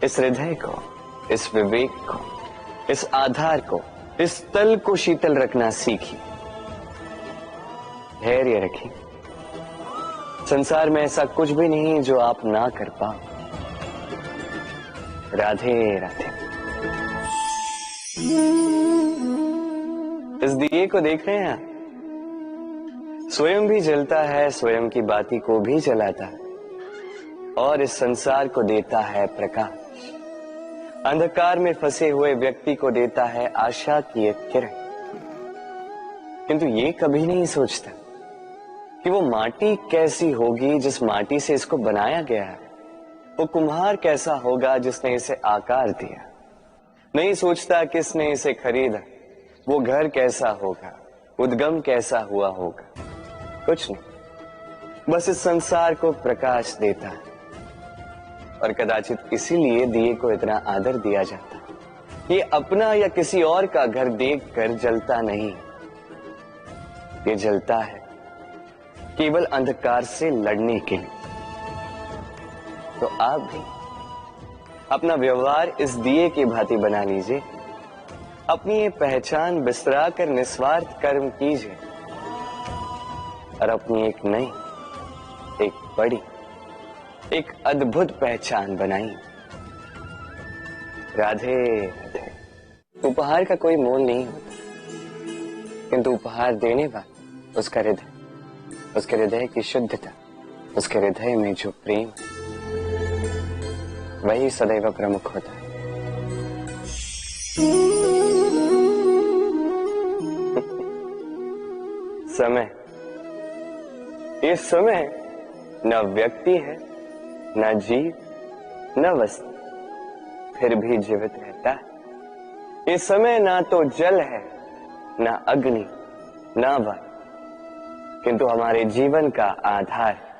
इस हृदय को, इस विवेक को, इस आधार को, इस तल को शीतल रखना सीखिए। धैर्य रखिए। संसार में ऐसा कुछ भी नहीं जो आप ना कर पाओ। राधे राधे। इस दिए को देख रहे हैं आप? स्वयं भी जलता है, स्वयं की बाती को भी जलाता है और इस संसार को देता है प्रकाश। अंधकार में फंसे हुए व्यक्ति को देता है आशा की एक किरण। किंतु ये कभी नहीं सोचता कि वो माटी कैसी होगी जिस माटी से इसको बनाया गया है, वो कुम्हार कैसा होगा जिसने इसे आकार दिया। नहीं सोचता किसने इसे खरीदा, वो घर कैसा होगा, उद्गम कैसा हुआ होगा। कुछ नहीं, बस इस संसार को प्रकाश देता है। और कदाचित इसीलिए दिए को इतना आदर दिया जाता है। ये अपना या किसी और का घर देखकर जलता नहीं, ये जलता है केवल अंधकार से लड़ने के लिए। तो आप भी अपना व्यवहार इस दिए की भांति बना लीजिए। अपनी ये पहचान बिसरा कर निस्वार्थ कर्म कीजिए और अपनी एक नई, एक बड़ी, एक अद्भुत पहचान बनाइए। राधे राधे। उपहार का कोई मोल नहीं होता, किंतु उपहार देने वाला उसका हृदय, उसके हृदय की शुद्धता, उसके हृदय में जो प्रेम, वही सदैव प्रमुख होता है। समय, ये समय न व्यक्ति है, न जीव, न वस्तु, फिर भी जीवित रहता है। ये समय ना तो जल है, न अग्नि, न वायु, किंतु हमारे जीवन का आधार है।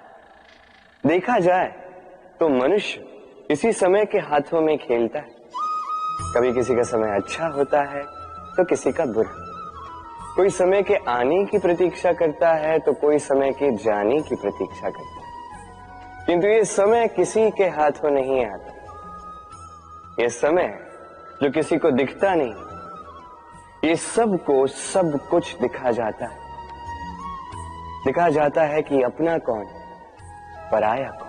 देखा जाए तो मनुष्य इसी समय के हाथों में खेलता है। कभी किसी का समय अच्छा होता है तो किसी का बुरा। कोई समय के आने की प्रतीक्षा करता है तो कोई समय के जाने की प्रतीक्षा करता है, किंतु ये समय किसी के हाथों नहीं आता। ये समय जो किसी को दिखता नहीं, ये सबको सब कुछ दिखा जाता है। दिखा जाता है कि अपना कौन, पराया कौन,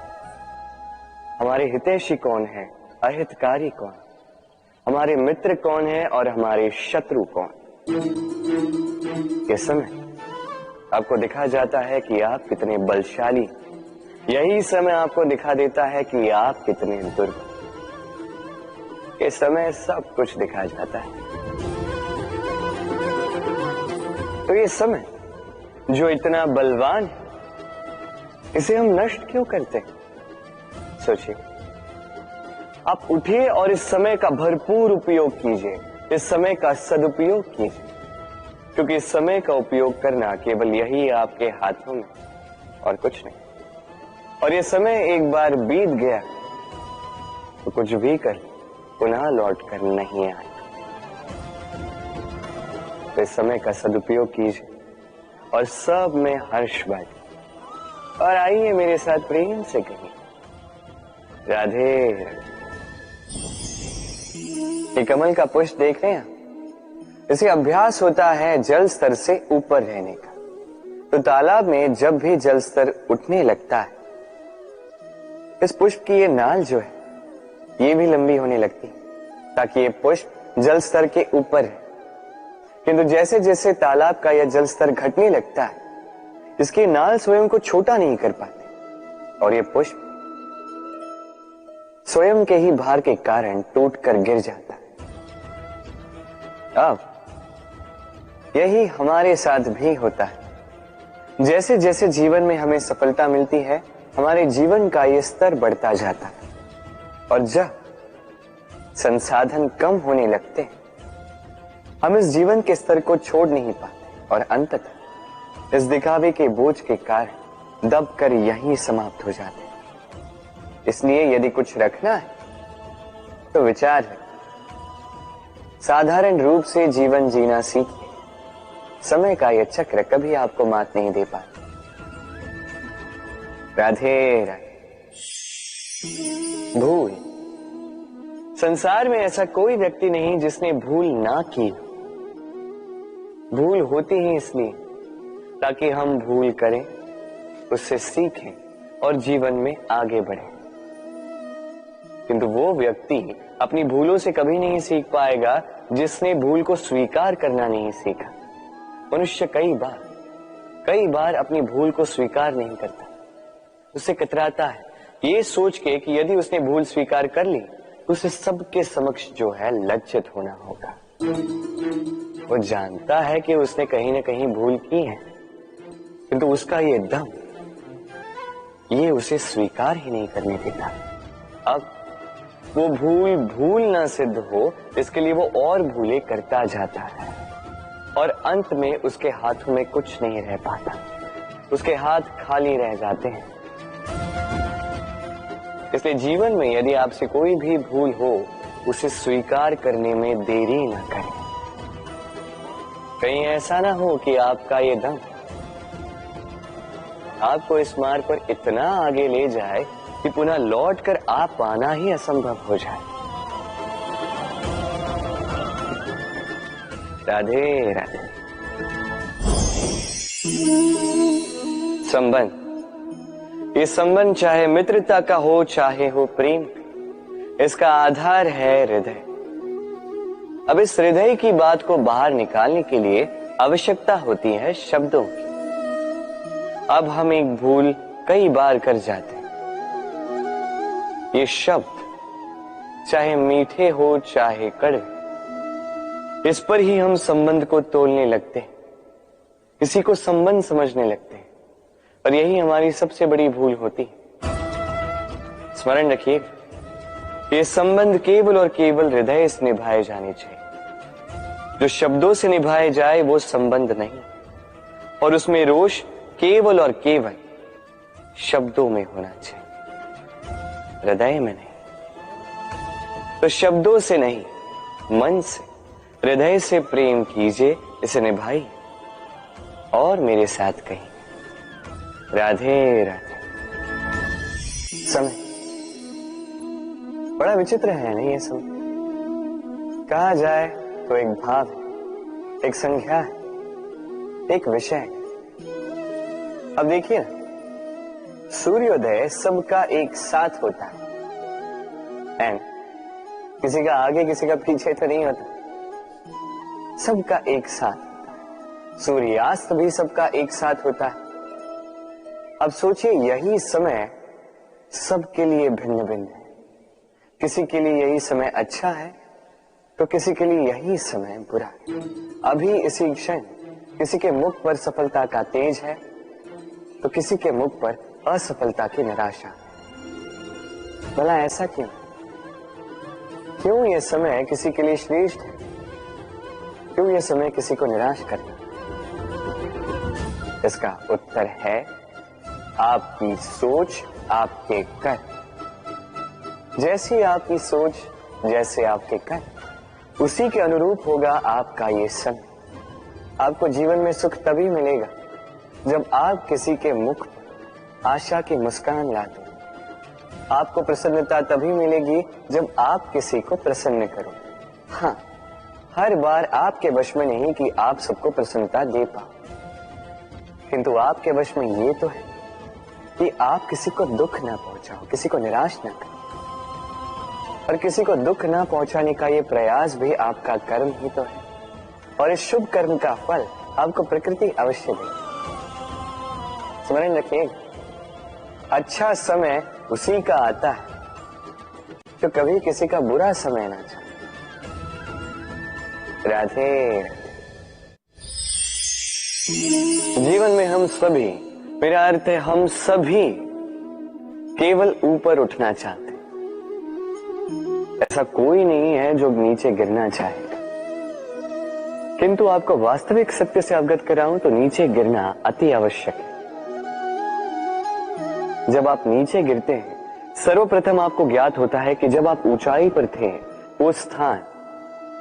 हमारे हितैषी कौन है, अहितकारी कौन, हमारे मित्र कौन है और हमारे शत्रु कौन। ये समय आपको दिखा जाता है कि आप कितने बलशाली, यही समय आपको दिखा देता है कि आप कितने दुर्बल। ये समय सब कुछ दिखा जाता है। तो ये समय जो इतना बलवान है, इसे हम नष्ट क्यों करते हैं? सोचिए, आप उठिए और इस समय का भरपूर उपयोग कीजिए, इस समय का सदुपयोग कीजिए, क्योंकि इस समय का उपयोग करना केवल यही आपके हाथों में, और कुछ नहीं। और ये समय एक बार बीत गया तो कुछ भी कर पुनः लौट कर नहीं आए। तो इस समय का सदुपयोग कीजिए और सब में हर्ष बांटिए। और आइए मेरे साथ प्रेम से कहिए, राधे राधे। ये कमल का पुष्प देख रहे हैं, इसे अभ्यास होता है जल स्तर से ऊपर रहने का। तो तालाब में जब भी जल स्तर उठने लगता है, इस पुष्प की ये नाल जो है, ये भी लंबी होने लगती है ताकि ये पुष्प जल स्तर के ऊपर है। किंतु जैसे जैसे तालाब का यह जल स्तर घटने लगता है, इसकी नाल स्वयं को छोटा नहीं कर पाती और ये पुष्प स्वयं के ही भार के कारण टूटकर गिर जाता है। अब यही हमारे साथ भी होता है। जैसे जैसे जीवन में हमें सफलता मिलती है, हमारे जीवन का ये स्तर बढ़ता जाता है, और जब संसाधन कम होने लगते हैं, हम इस जीवन के स्तर को छोड़ नहीं पाते और अंततः इस दिखावे के बोझ के कारण दबकर यहीं समाप्त हो जाते हैं। इसलिए यदि कुछ रखना है तो विचार है, साधारण रूप से जीवन जीना सीखिए। समय का यह चक्र कभी आपको मात नहीं दे पाता। राधे राधे। भूल, संसार में ऐसा कोई व्यक्ति नहीं जिसने भूल ना की। भूल होती ही इसलिए ताकि हम भूल करें, उससे सीखें और जीवन में आगे बढ़ें। किंतु वो व्यक्ति अपनी भूलों से कभी नहीं सीख पाएगा जिसने भूल को स्वीकार करना नहीं सीखा। मनुष्य कई बार कई बार अपनी भूल को स्वीकार नहीं करता, उससे कतराता है, ये सोच के कि यदि उसने भूल स्वीकार कर ली तो उसे सबके समक्ष जो है लज्जित होना होगा। वो जानता है कि उसने कहीं ना कहीं भूल की है, किंतु उसका ये दम ये उसे स्वीकार ही नहीं करने देता। अब वो भूल ना सिद्ध हो, इसके लिए वो और भूलें करता जाता है और अंत में उसके हाथों में कुछ नहीं रह पाता, उसके हाथ खाली रह जाते हैं। इसलिए जीवन में यदि आपसे कोई भी भूल हो, उसे स्वीकार करने में देरी ना करें। कहीं ऐसा ना हो कि आपका ये दम आपको इस मार्ग पर इतना आगे ले जाए कि पुनः लौटकर आप पाना ही असंभव हो जाए। राधे राधे। संबंध, ये संबंध चाहे मित्रता का हो चाहे हो प्रेम, इसका आधार है हृदय। अब इस हृदय की बात को बाहर निकालने के लिए आवश्यकता होती है शब्दों की। अब हम एक भूल कई बार कर जाते हैं। ये शब्द चाहे मीठे हो चाहे कड़वे, इस पर ही हम संबंध को तोलने लगते हैं, किसी को संबंध समझने लगते हैं, और यही हमारी सबसे बड़ी भूल होती है। स्मरण रखिएगा, ये संबंध केवल और केवल हृदय से निभाए जाने चाहिए। जो शब्दों से निभाए जाए वो संबंध नहीं, और उसमें रोष केवल और केवल शब्दों में होना चाहिए, हृदय में नहीं। तो शब्दों से नहीं, मन से, हृदय से प्रेम कीजिए, इसे निभाइए और मेरे साथ कहिए राधे राधे। समय बड़ा विचित्र है नहीं ये समय। कहा जाए तो एक भाव है, एक संख्या है, एक विषय है। अब देखिए ना, सूर्योदय सबका एक साथ होता है, एंड किसी का आगे किसी का पीछे तो नहीं होता, सबका एक साथ। सूर्यास्त भी सबका एक साथ होता है। अब सोचिए, यही समय सबके लिए भिन्न भिन्न है। किसी के लिए यही समय अच्छा है तो किसी के लिए यही समय बुरा है। अभी इसी क्षण किसी के मुख पर सफलता का तेज है तो किसी के मुख पर असफलता की निराशा। भला ऐसा क्यों? क्यों यह समय किसी के लिए श्रेष्ठ है, क्यों यह समय किसी को निराश करता? इसका उत्तर है आपकी सोच, आपके कर्म। जैसी आपकी सोच, जैसे आपके कर्म, उसी के अनुरूप होगा आपका ये समय। आपको जीवन में सुख तभी मिलेगा जब आप किसी के मुख पर आशा की मुस्कान लाते। आपको प्रसन्नता तभी मिलेगी जब आप किसी को प्रसन्न करो। हाँ, हर बार आपके वश में नहीं कि आप सबको प्रसन्नता दे पाओ, किंतु आपके वश में ये तो है कि आप किसी को दुख ना पहुंचाओ, किसी को निराश ना करो। और किसी को दुख ना पहुंचाने का ये प्रयास भी आपका कर्म ही तो है, और इस शुभ कर्म का फल आपको प्रकृति अवश्य देगी। स्मरण रखिए, अच्छा समय उसी का आता है जो कभी किसी का बुरा समय ना चाहे। राधे। जीवन में हम सभी, मेरा अर्थ है हम सभी, केवल ऊपर उठना चाहते हैं। ऐसा कोई नहीं है जो नीचे गिरना चाहेगा, किंतु आपको वास्तविक सत्य से अवगत कराऊं तो नीचे गिरना अति आवश्यक है। जब आप नीचे गिरते हैं, सर्वप्रथम आपको ज्ञात होता है कि जब आप ऊंचाई पर थे, वो स्थान,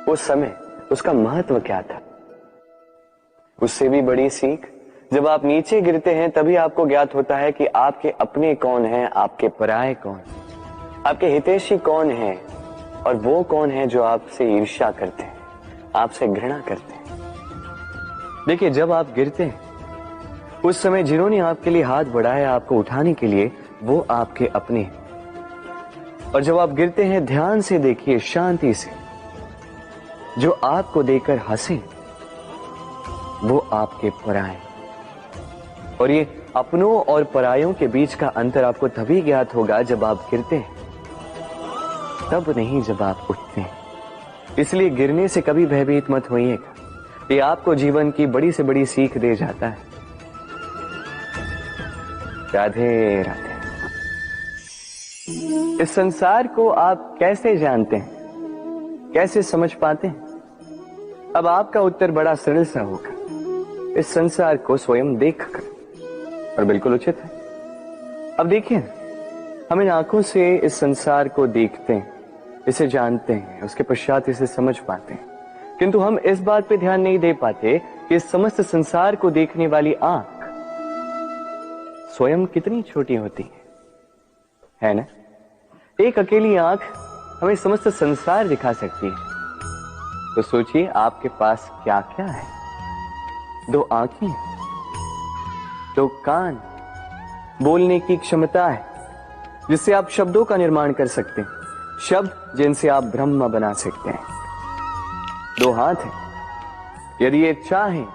वो समय, उसका महत्व क्या था। उससे भी बड़ी सीख, जब आप नीचे गिरते हैं तभी आपको ज्ञात होता है कि आपके अपने कौन हैं, आपके पराये कौन, आपके हितैषी कौन हैं, और वो कौन है जो आपसे ईर्ष्या करते हैं, आपसे घृणा करते हैं। देखिए, जब आप गिरते हैं उस समय जिन्होंने आपके लिए हाथ बढ़ाया आपको उठाने के लिए, वो आपके अपने हैं। और जब आप गिरते हैं, ध्यान से देखिए, शांति से, जो आपको देकर हंसे वो आपके पराये। और ये अपनों और परायों के बीच का अंतर आपको तभी ज्ञात होगा जब आप गिरते हैं, तब नहीं जब आप उठते हैं। इसलिए गिरने से कभी भयभीत मत होइएगा, ये आपको जीवन की बड़ी से बड़ी सीख दे जाता है। राधे राधे। इस संसार को आप कैसे जानते हैं, कैसे समझ पाते हैं? अब आपका उत्तर बड़ा सरल सा होगा, इस संसार को स्वयं देखकर, और बिल्कुल उचित है। अब देखिए, हम इन आंखों से इस संसार को देखते हैं, इसे जानते हैं, उसके पश्चात इसे समझ पाते हैं, किंतु हम इस बात पे ध्यान नहीं दे पाते कि इस समस्त संसार को देखने वाली आंख स्वयं कितनी छोटी होती है ना? एक अकेली आंख हमें समस्त संसार दिखा सकती है। तो सोचिए आपके पास क्या क्या है। 2 आंखें, 2 कान, बोलने की क्षमता है जिससे आप शब्दों का निर्माण कर सकते हैं, शब्द जिनसे आप ब्रह्म बना सकते हैं। 2 हाथ हैं, यदि ये चाहें